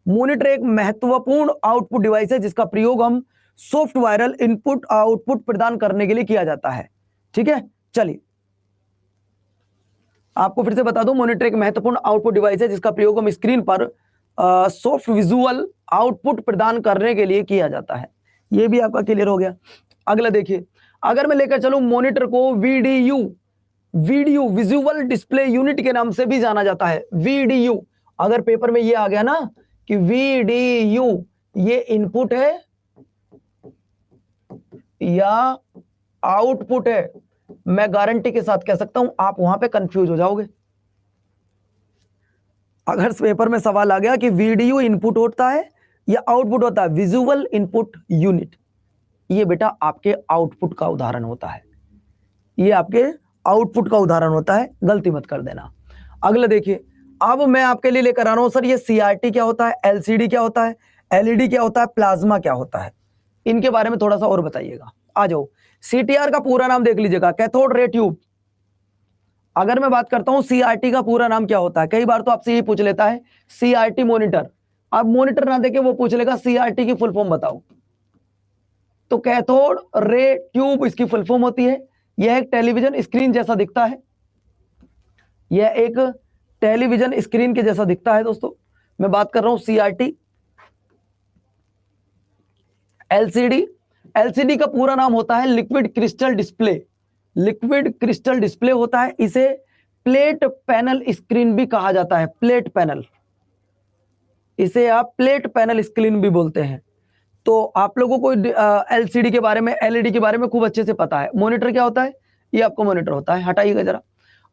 मॉनिटर एक महत्वपूर्ण आउटपुट डिवाइस है जिसका प्रयोग हम सॉफ्टवायरल इनपुट आउटपुट प्रदान करने के लिए किया जाता है। ठीक है, चलिए आपको फिर से बता दूं, मॉनिटर एक महत्वपूर्ण आउटपुट डिवाइस है जिसका प्रयोग हम स्क्रीन पर सॉफ्ट विजुअल आउटपुट प्रदान करने के लिए किया जाता है। यह भी आपका क्लियर हो गया। अगला देखिए, अगर मैं लेकर चलूं मॉनिटर को VDU, video visual display unit के नाम से भी जाना जाता है। वीडीयू, अगर पेपर में ये आ गया ना कि वीडीयू ये इनपुट है या आउटपुट है, मैं गारंटी के साथ कह सकता हूं आप वहां पे कंफ्यूज हो जाओगे। अगर पेपर में सवाल आ गया कि वीडियो इनपुट होता है या आउटपुट होता है, विजुअल इनपुट यूनिट, ये बेटा आपके आउटपुट का उदाहरण होता है। ये आपके आउटपुट का उदाहरण होता है, गलती मत कर देना। अगला देखिए, अब मैं आपके लिए लेकर आ रहा हूं सर ये सीआरटी क्या होता है, एलसीडी क्या होता है, एलईडी क्या होता है, प्लाज्मा क्या होता है, इनके बारे में थोड़ा सा और बताइएगा। आ जाओ, सीटीआर का पूरा नाम देख लीजिएगा, कैथोड रे ट्यूब। अगर मैं बात करता हूं सीआरटी का पूरा नाम क्या होता है, कई बार तो आपसे यही पूछ लेता है सीआरटी मॉनिटर, अब मॉनिटर ना देके वो पूछ लेगा सीआरटी की फुल फॉर्म बताओ, तो कैथोड रे ट्यूब इसकी फुल फॉर्म होती है। यह एक टेलीविजन स्क्रीन जैसा दिखता है, यह एक टेलीविजन स्क्रीन के जैसा दिखता है दोस्तों। मैं बात कर रहा हूं CRT, LCD। LCD का पूरा नाम होता है liquid crystal display. Liquid crystal display होता है, इसे प्लेट पैनल स्क्रीन भी कहा जाता है। प्लेट पैनल, इसे आप प्लेट पैनल स्क्रीन भी बोलते हैं। तो आप लोगों को LCD के बारे में, LED के बारे में खूब अच्छे से पता है। मॉनिटर क्या होता है? ये आपको मॉनिटर होता है। हटाइएगा जरा।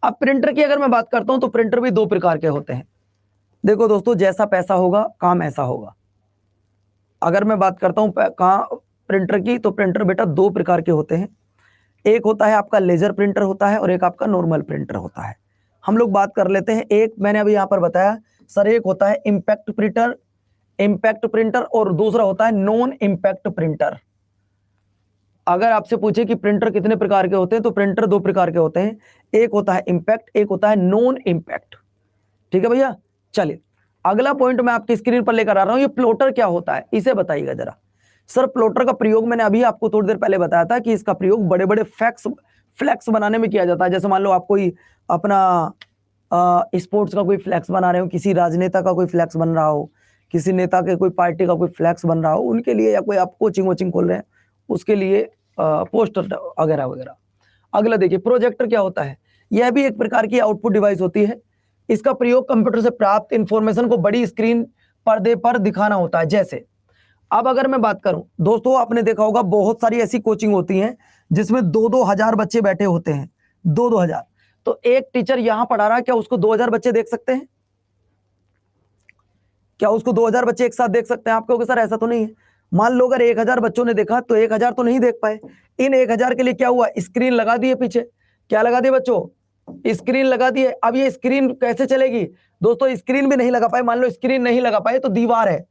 अब प्रिंटर की अगर मैं बात करता हूं तो प्रिंटर भी दो प्रकार के होते हैं। देखो दोस्तों, जैसा पैसा होगा काम ऐसा होगा। अगर मैं बात करता हूं प्रिंटर की, तो प्रिंटर बेटा दो प्रकार के होते हैं। एक होता है आपका लेजर प्रिंटर होता है और एक आपका नॉर्मल प्रिंटर होता है। हम लोग बात कर लेते हैं। एक मैंने अभी यहां पर बताया सर, एक होता है इम्पैक्ट प्रिंटर और दूसरा होता है नॉन इम्पैक्ट प्रिंटर। अगर आपसे पूछे कि प्रिंटर कितने प्रकार के होते हैं, तो प्रिंटर दो प्रकार के होते हैं। एक होता है इम्पैक्ट, एक होता है नॉन इम्पैक्ट। ठीक है भैया। चलिए अगला पॉइंट मैं आपकी स्क्रीन पर लेकर आ रहा हूं। ये प्लॉटर क्या होता है, इसे बताइएगा जरा। सर प्लॉटर का प्रयोग मैंने अभी आपको थोड़ी देर पहले बताया था कि इसका प्रयोग बड़े बड़े फ्लैक्स बनाने में किया जाता है। जैसे मान लो आप कोई अपना स्पोर्ट्स का कोई फ्लैक्स बना रहे हो, किसी राजनेता का कोई फ्लैक्स बन रहा हो, किसी नेता के कोई पार्टी का कोई फ्लैक्स बन रहा हो, उनके लिए, या कोई आप कोचिंग खोल रहे हैं उसके लिए पोस्टर वगैरह वगैरह। अगला देखिए, प्रोजेक्टर क्या होता है? यह भी एक प्रकार की आउटपुट डिवाइस होती है। इसका प्रयोग कंप्यूटर से प्राप्त इंफॉर्मेशन को बड़ी स्क्रीन पर्दे पर दिखाना होता है। जैसे अब अगर मैं बात करूं दोस्तों, आपने देखा होगा बहुत सारी ऐसी कोचिंग होती हैं जिसमें 2-2 हजार बच्चे बैठे होते हैं। 2-2 हजार। तो एक टीचर यहां पढ़ा रहा है, क्या उसको 2,000 बच्चे देख सकते हैं? क्या उसको 2,000 बच्चे एक साथ देख सकते हैं? आप कहोगे सर ऐसा तो नहीं है। मान लो अगर 1,000 बच्चों ने देखा तो 1,000 तो नहीं देख पाए। इन 1,000 के लिए क्या हुआ? स्क्रीन लगा दिए पीछे। क्या लगा दिए बच्चों? स्क्रीन लगा दिए। अब ये स्क्रीन कैसे चलेगी दोस्तों? स्क्रीन भी नहीं लगा पाए। मान लो स्क्रीन नहीं लगा पाए तो दीवार है,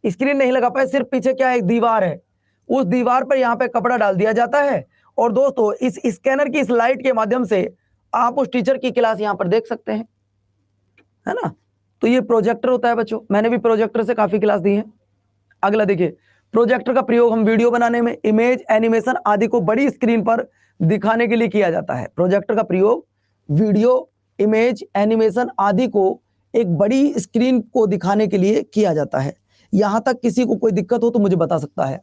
स्क्रीन नहीं लगा पाए, सिर्फ पीछे क्या है? एक दीवार है। उस दीवार पर यहाँ पे कपड़ा डाल दिया जाता है और दोस्तों इस स्कैनर की इस लाइट के माध्यम से आप उस टीचर की क्लास यहाँ पर देख सकते हैं, है ना। तो ये प्रोजेक्टर होता है बच्चों। मैंने भी प्रोजेक्टर से काफी क्लास दी है। अगला देखिए, प्रोजेक्टर का प्रयोग हम वीडियो बनाने में, इमेज, एनिमेशन आदि को बड़ी स्क्रीन पर दिखाने के लिए किया जाता है। प्रोजेक्टर का प्रयोग वीडियो, इमेज, एनिमेशन आदि को एक बड़ी स्क्रीन को दिखाने के लिए किया जाता है। यहां तक किसी को कोई दिक्कत हो तो मुझे बता सकता है।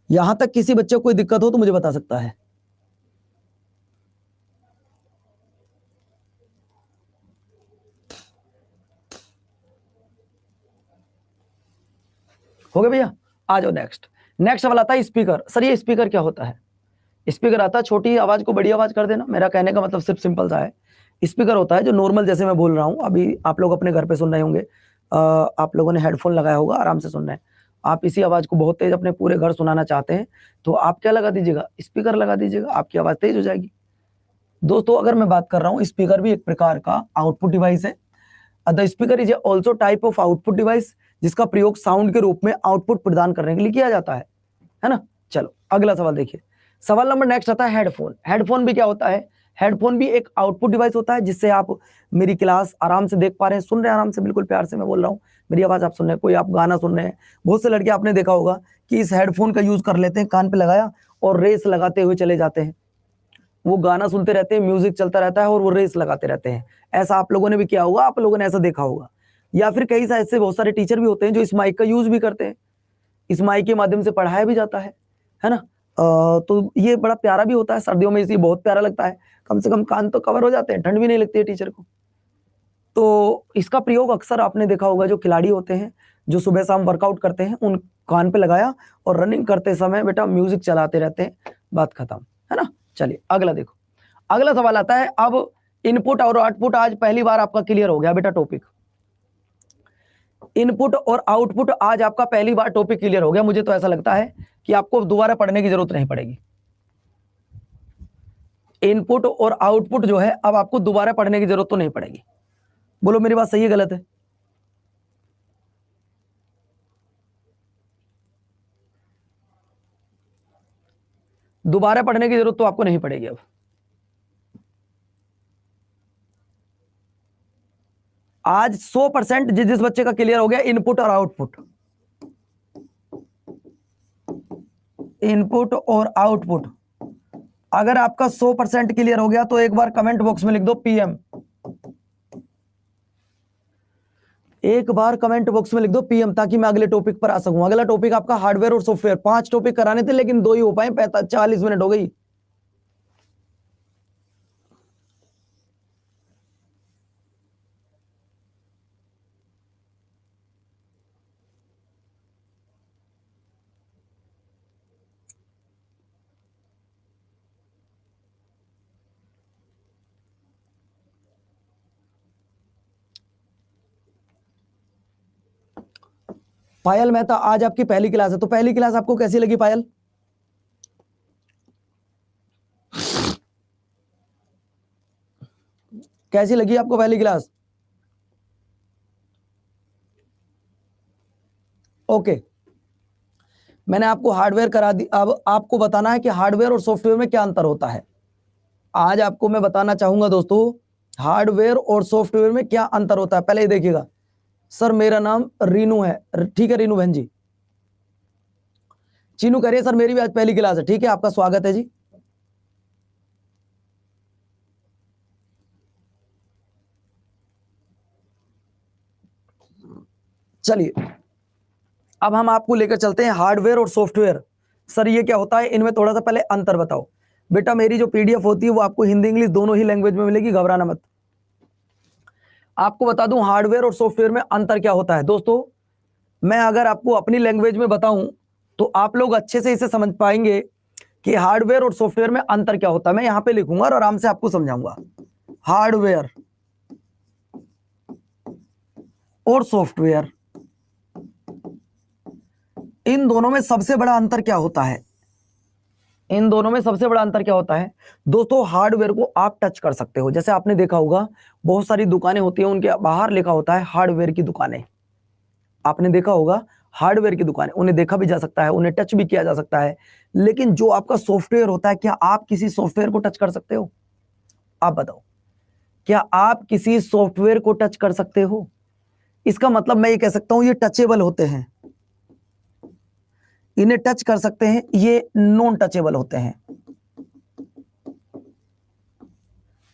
यहां तक किसी बच्चे को कोई दिक्कत हो तो मुझे बता सकता है। हो गया भैया? आ जाओ नेक्स्ट। नेक्स्ट सवाल आता है स्पीकर। सर ये स्पीकर क्या होता है? स्पीकर आता है छोटी आवाज को बड़ी आवाज कर देना। मेरा कहने का मतलब सिर्फ सिंपल सा है। स्पीकर होता है जो नॉर्मल, जैसे मैं बोल रहा हूं अभी, आप लोग अपने घर पे सुन रहे होंगे, आप लोगों ने हेडफोन लगाया होगा, आराम से सुन रहे हैं। आप इसी आवाज को बहुत तेज अपने पूरे घर सुनाना चाहते हैं तो आप क्या लगा दीजिएगा? स्पीकर लगा दीजिएगा, आपकी आवाज तेज हो जाएगी। दोस्तों अगर मैं बात कर रहा हूं, स्पीकर भी एक प्रकार का आउटपुट डिवाइस है। The speaker is also type of output device, जिसका प्रयोग साउंड के रूप में आउटपुट प्रदान करने के लिए किया जाता है ना। चलो अगला सवाल देखिए। सवाल नंबर नेक्स्ट आता है हेडफोन। हेडफोन भी क्या होता है? हेडफोन भी एक आउटपुट डिवाइस होता है जिससे आप मेरी क्लास आराम से देख पा रहे हैं, सुन रहे हैं आराम से, बिल्कुल प्यार से मैं बोल रहा हूँ, मेरी आवाज आप सुन रहे हैं, कोई आप गाना सुन रहे हैं। बहुत से लड़के आपने देखा होगा कि इस हेडफोन का यूज कर लेते हैं, कान पे लगाया और रेस लगाते हुए चले जाते हैं। वो गाना सुनते रहते हैं, म्यूजिक चलता रहता है और वो रेस लगाते रहते हैं। ऐसा आप लोगों ने भी किया होगा, आप लोगों ने ऐसा देखा होगा। या फिर कई सारे ऐसे बहुत सारे टीचर भी होते हैं जो इस माइक का यूज भी करते हैं, इस माइक के माध्यम से पढ़ाया भी जाता है ना। तो ये बड़ा प्यारा भी होता है, सर्दियों में इसे बहुत प्यारा लगता है। कम से कम कान तो कवर हो जाते हैं, ठंड भी नहीं लगती है टीचर को। तो इसका प्रयोग अक्सर आपने देखा होगा, जो खिलाड़ी होते हैं जो सुबह शाम वर्कआउट करते हैं, उन कान पे लगाया और रनिंग करते समय बेटा म्यूजिक चलाते रहते हैं, बात खत्म, है ना। चलिए अगला देखो। अगला सवाल आता है, अब इनपुट और आउटपुट आज पहली बार आपका क्लियर हो गया बेटा टॉपिक। इनपुट और आउटपुट आज आपका पहली बार टॉपिक क्लियर हो गया। मुझे तो ऐसा लगता है कि आपको दोबारा पढ़ने की जरूरत नहीं पड़ेगी। इनपुट और आउटपुट जो है अब आपको दोबारा पढ़ने की जरूरत तो नहीं पड़ेगी। बोलो मेरी बात सही है गलत है? दोबारा पढ़ने की जरूरत तो आपको नहीं पड़ेगी अब। आज 100% जिस बच्चे का क्लियर हो गया इनपुट और आउटपुट, इनपुट और आउटपुट। अगर आपका 100% क्लियर हो गया तो एक बार कमेंट बॉक्स में लिख दो पीएम। एक बार कमेंट बॉक्स में लिख दो पीएम, ताकि मैं अगले टॉपिक पर आ सकूं। अगला टॉपिक आपका हार्डवेयर और सॉफ्टवेयर। 5 टॉपिक कराने थे लेकिन 2 ही हो पाए, 40 मिनट हो गई। पायल मेहता, आज आपकी पहली क्लास है, तो पहली क्लास आपको कैसी लगी पायल? कैसी लगी आपको पहली क्लास? ओके, मैंने आपको हार्डवेयर करा दी। अब आपको बताना है कि हार्डवेयर और सॉफ्टवेयर में क्या अंतर होता है। आज आपको मैं बताना चाहूंगा दोस्तों, हार्डवेयर और सॉफ्टवेयर में क्या अंतर होता है। पहले ही देखिएगा, सर मेरा नाम रीनू है, ठीक है रीनू बहन जी। चीनू करिए सर मेरी भी आज पहली क्लास है, ठीक है, आपका स्वागत है जी। चलिए अब हम आपको लेकर चलते हैं हार्डवेयर और सॉफ्टवेयर। सर ये क्या होता है, इनमें थोड़ा सा पहले अंतर बताओ। बेटा मेरी जो पीडीएफ होती है वो आपको हिंदी इंग्लिश दोनों ही लैंग्वेज में मिलेगी, घबराना मत। आपको बता दूं हार्डवेयर और सॉफ्टवेयर में अंतर क्या होता है। दोस्तों मैं अगर आपको अपनी लैंग्वेज में बताऊं तो आप लोग अच्छे से इसे समझ पाएंगे कि हार्डवेयर और सॉफ्टवेयर में अंतर क्या होता है। मैं यहां पे लिखूंगा और आराम से आपको समझाऊंगा। हार्डवेयर और सॉफ्टवेयर, इन दोनों में सबसे बड़ा अंतर क्या होता है? इन दोनों में सबसे बड़ा अंतर क्या होता है दोस्तों? हार्डवेयर को आप टच कर सकते हो। जैसे आपने देखा होगा बहुत सारी दुकानें होती हैं, उनके बाहर लिखा होता है हार्डवेयर की दुकानें। आपने देखा होगा हार्डवेयर की दुकानें, उन्हें देखा भी जा सकता है, उन्हें टच भी किया जा सकता है। लेकिन जो आपका सॉफ्टवेयर होता है, क्या आप किसी सॉफ्टवेयर को टच कर सकते हो? आप बताओ, क्या आप किसी सॉफ्टवेयर को टच कर सकते हो? इसका मतलब मैं ये कह सकता हूं ये टचेबल होते हैं, इन्हें टच कर सकते हैं, ये नॉन टचेबल होते हैं।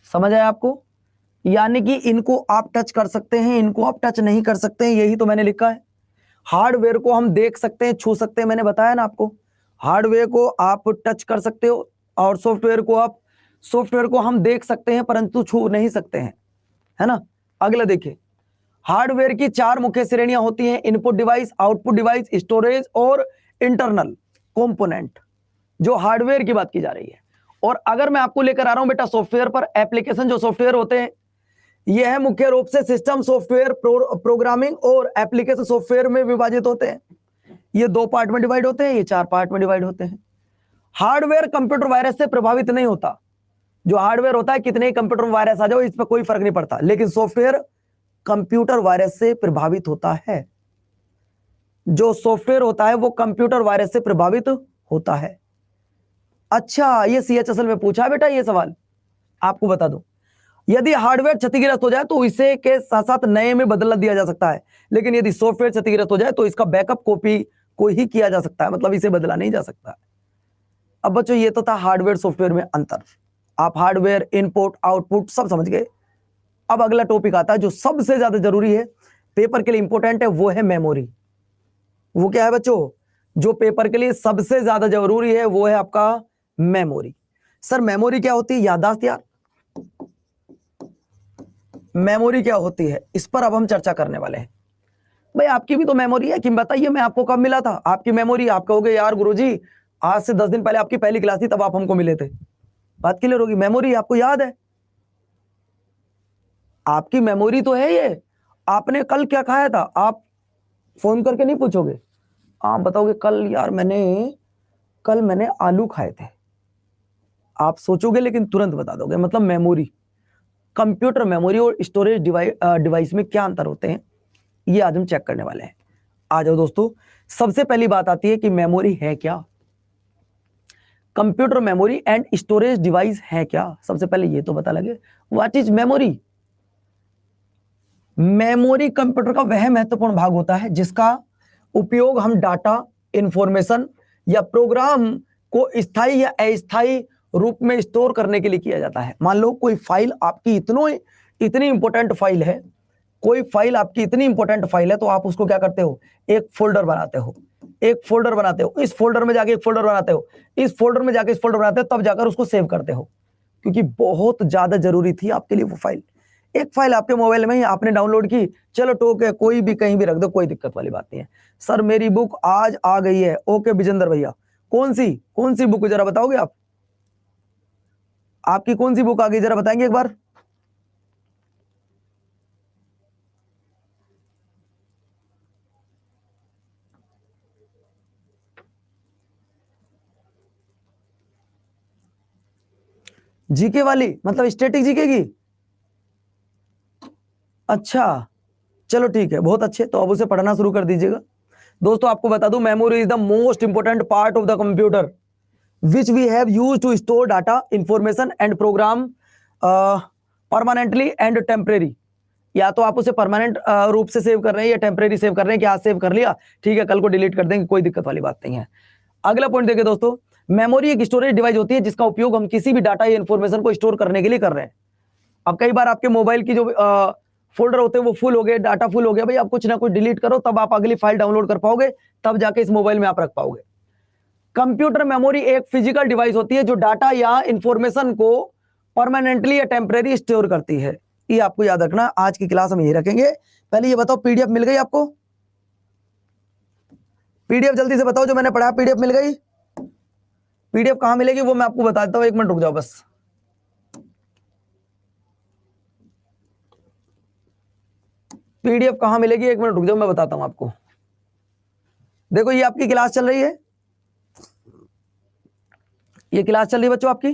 समझ आया आपको? यानी कि इनको आप टच कर सकते हैं, इनको आप टच नहीं कर सकते हैं, यही तो मैंने लिखा है। हार्डवेयर को हम देख सकते हैं, छू सकते हैं, मैंने बताया ना आपको। हार्डवेयर को आप टच कर सकते हो और सॉफ्टवेयर को हम देख सकते हैं परंतु छू नहीं सकते हैं, है ना। अगला देखिए, हार्डवेयर की 4 मुख्य श्रेणियां होती हैं: input device, output device, storage और इंटरनल कंपोनेंट। जो हार्डवेयर की बात की जा रही है। और अगर मैं आपको लेकर आ रहा हूं बेटा सॉफ्टवेयर पर, एप्लीकेशन जो सॉफ्टवेयर होते हैं यह है मुख्य रूप से सिस्टम सॉफ्टवेयर, प्रोग्रामिंग और एप्लीकेशन सॉफ्टवेयर में विभाजित होते हैं। ये 2 पार्ट में डिवाइड होते हैं, ये 4 पार्ट में डिवाइड होते हैं। हार्डवेयर कंप्यूटर वायरस से प्रभावित नहीं होता। जो हार्डवेयर होता है कितने ही कंप्यूटर वायरस आ जाओ इस पर कोई फर्क नहीं पड़ता, लेकिन सॉफ्टवेयर कंप्यूटर वायरस से प्रभावित होता है। जो सॉफ्टवेयर होता है वो कंप्यूटर वायरस से प्रभावित होता है। अच्छा, ये सीएचएसएल में पूछा है बेटा ये सवाल, आपको बता दूं। यदि हार्डवेयर क्षतिग्रस्त हो जाए तो इसे के साथ साथ नए में बदल दिया जा सकता है, लेकिन यदि सॉफ्टवेयर क्षतिग्रस्त हो जाए तो इसका बैकअप कॉपी को ही किया जा सकता है, मतलब इसे बदला नहीं जा सकता। अब बच्चों ये तो था हार्डवेयर सॉफ्टवेयर में अंतर। आप हार्डवेयर, इनपुट, आउटपुट सब समझ गए। अब अगला टॉपिक आता है जो सबसे ज्यादा जरूरी है, पेपर के लिए इंपॉर्टेंट है, वो है मेमोरी। वो क्या है बच्चों? जो पेपर के लिए सबसे ज्यादा जरूरी है वो है आपका मेमोरी। सर मेमोरी क्या होती है? याददाश्त यार। मेमोरी क्या होती है इस पर अब हम चर्चा करने वाले हैं। भाई आपकी भी तो मेमोरी है कि बताइए, मैं आपको कब मिला था? आपकी मेमोरी, आप कहोगे यार गुरुजी आज से 10 दिन पहले आपकी पहली क्लास थी तब आप हमको मिले थे। बात क्लियर होगी। मेमोरी आपको याद है, आपकी मेमोरी तो है ये। आपने कल क्या खाया था आप फोन करके नहीं पूछोगे, आप बताओगे कल यार मैंने आलू खाए थे, आप सोचोगे लेकिन तुरंत बता दोगे। मतलब मेमोरी, कंप्यूटर मेमोरी और स्टोरेज डिवाइस में क्या अंतर होते हैं ये आज हम चेक करने वाले हैं। आ जाओ दोस्तों, सबसे पहली बात आती है कि मेमोरी है क्या। Computer memory and storage device है क्या, सबसे पहले ये तो पता लगे। What is memory? Memory computer का वह महत्वपूर्ण भाग होता है जिसका उपयोग हम डाटा, इंफॉर्मेशन या प्रोग्राम को स्थायी या अस्थायी रूप में स्टोर करने के लिए किया जाता है। मान लो कोई फाइल आपकी इतनी इंपॉर्टेंट फाइल है, कोई फाइल आपकी इतनी इंपॉर्टेंट फाइल है, तो आप उसको क्या करते हो, एक फोल्डर बनाते हो, इस फोल्डर में जाके एक फोल्डर बनाते हो, इस फोल्डर में जाके इस फोल्डर बनाते हो, तब जाकर उसको सेव करते हो, क्योंकि बहुत ज्यादा जरूरी थी आपके लिए वो फाइल। एक फाइल आपके मोबाइल में ही आपने डाउनलोड की, चलो टोक है, कोई भी कहीं भी रख दो, कोई दिक्कत वाली बात नहीं है। सर मेरी बुक आज आ गई है, ओके विजेंद्र भैया, कौन सी बुक जरा बताओगे आप, आपकी कौन सी बुक आ गई जरा बताएंगे एक बार। जीके वाली, मतलब स्टैटिक जीके की, अच्छा चलो ठीक है, बहुत अच्छे, तो अब उसे पढ़ना शुरू कर दीजिएगा। दोस्तों आपको बता दूं, memory is the most important part of the computer which we have used to store data, information and program permanently and temporary. या तो आप उसे परमानेंट रूप से सेव कर रहे हैं या टेम्परेरी सेव कर रहे हैं कि आज सेव कर लिया, ठीक है, कल को डिलीट कर देंगे, कोई दिक्कत वाली बात नहीं है। अगला पॉइंट देखिए दोस्तों, मेमोरी एक स्टोरेज डिवाइस होती है जिसका उपयोग हम किसी भी डाटा या इंफॉर्मेशन को स्टोर करने के लिए कर रहे हैं। अब कई बार आपके मोबाइल की जो फोल्डर होते हैं वो फुल हो गए, डाटा फुल हो गया, भाई आप कुछ ना कुछ डिलीट करो, तब आप अगली फाइल डाउनलोड कर पाओगे, तब जाके इस मोबाइल में आप रख पाओगे। कंप्यूटर मेमोरी एक फिजिकल डिवाइस होती है जो डाटा या इंफॉर्मेशन को परमानेंटली या टेम्परेरी स्टोर करती है। ये आपको याद रखना, आज की क्लास हम यही रखेंगे। पहले ये बताओ, पीडीएफ मिल गई आपको? पीडीएफ जल्दी से बताओ, जो मैंने पढ़ा पीडीएफ मिल गई? पीडीएफ कहां मिलेगी वो मैं आपको बताता हूं, एक मिनट रुक जाओ बस। पीडीएफ कहां मिलेगी, एक मिनट रुक जाओ, मैं बताता हूं आपको। देखो ये आपकी क्लास चल रही है, ये क्लास चल रही है बच्चों आपकी।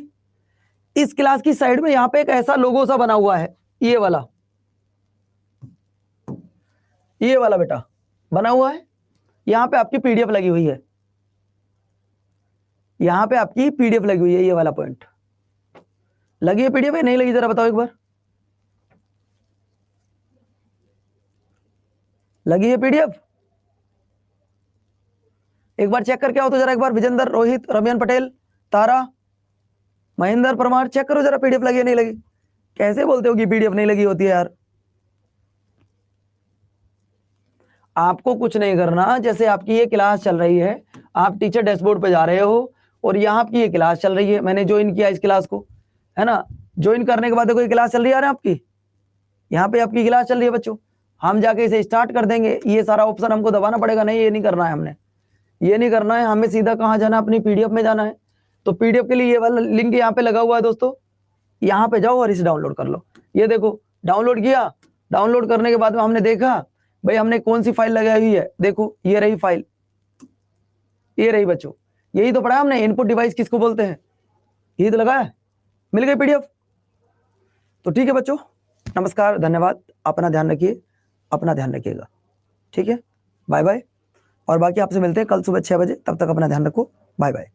इस क्लास की साइड में यहां पे एक ऐसा लोगो सा बना हुआ है, ये वाला बेटा बना हुआ है, यहां पे आपकी पीडीएफ लगी हुई है, यहां पे आपकी पीडीएफ लगी हुई है, ये वाला पॉइंट लगी है पीडीएफ है, नहीं लगी जरा बताओ एक बार। लगी है पीडीएफ? एक बार चेक करके आओ तो जरा एक बार, विजेंद्र, रोहित, रमन पटेल, तारा, महेंद्र, परमार, चेक करो जरा पीडीएफ लगी है नहीं लगी। कैसे बोलते हो कि पीडीएफ नहीं लगी होती है यार। आपको कुछ नहीं करना, जैसे आपकी ये क्लास चल रही है, आप टीचर डैशबोर्ड पे जा रहे हो और यहाँ आपकी ये क्लास चल रही है, मैंने ज्वाइन किया इस क्लास को, है ना, ज्वाइन करने के बाद देखो ये क्लास चल रही है आपकी, यहाँ पे आपकी क्लास चल रही है बच्चों। हम जाके इसे स्टार्ट कर देंगे, ये सारा ऑप्शन हमको दबाना पड़ेगा, नहीं ये नहीं करना है हमने, ये नहीं करना है, हमें सीधा कहाँ जाना है, अपनी पीडीएफ में जाना है। तो पीडीएफ के लिए ये वाला लिंक यहाँ पे लगा हुआ है दोस्तों, यहाँ पे जाओ और इसे डाउनलोड कर लो। ये देखो डाउनलोड किया, डाउनलोड करने के बाद में हमने देखा भाई हमने कौन सी फाइल लगाई हुई है, देखो ये रही फाइल, ये रही बच्चों, यही तो पढ़ा हमने, इनपुट डिवाइस किसको बोलते हैं, यही तो लगाया, मिल गई पीडीएफ। तो ठीक है बच्चों, नमस्कार, धन्यवाद, अपना ध्यान रखिए, अपना ध्यान रखिएगा, ठीक है, बाय बाय। और बाकी आपसे मिलते हैं कल सुबह 6 बजे, तब तक अपना ध्यान रखो, बाय बाय।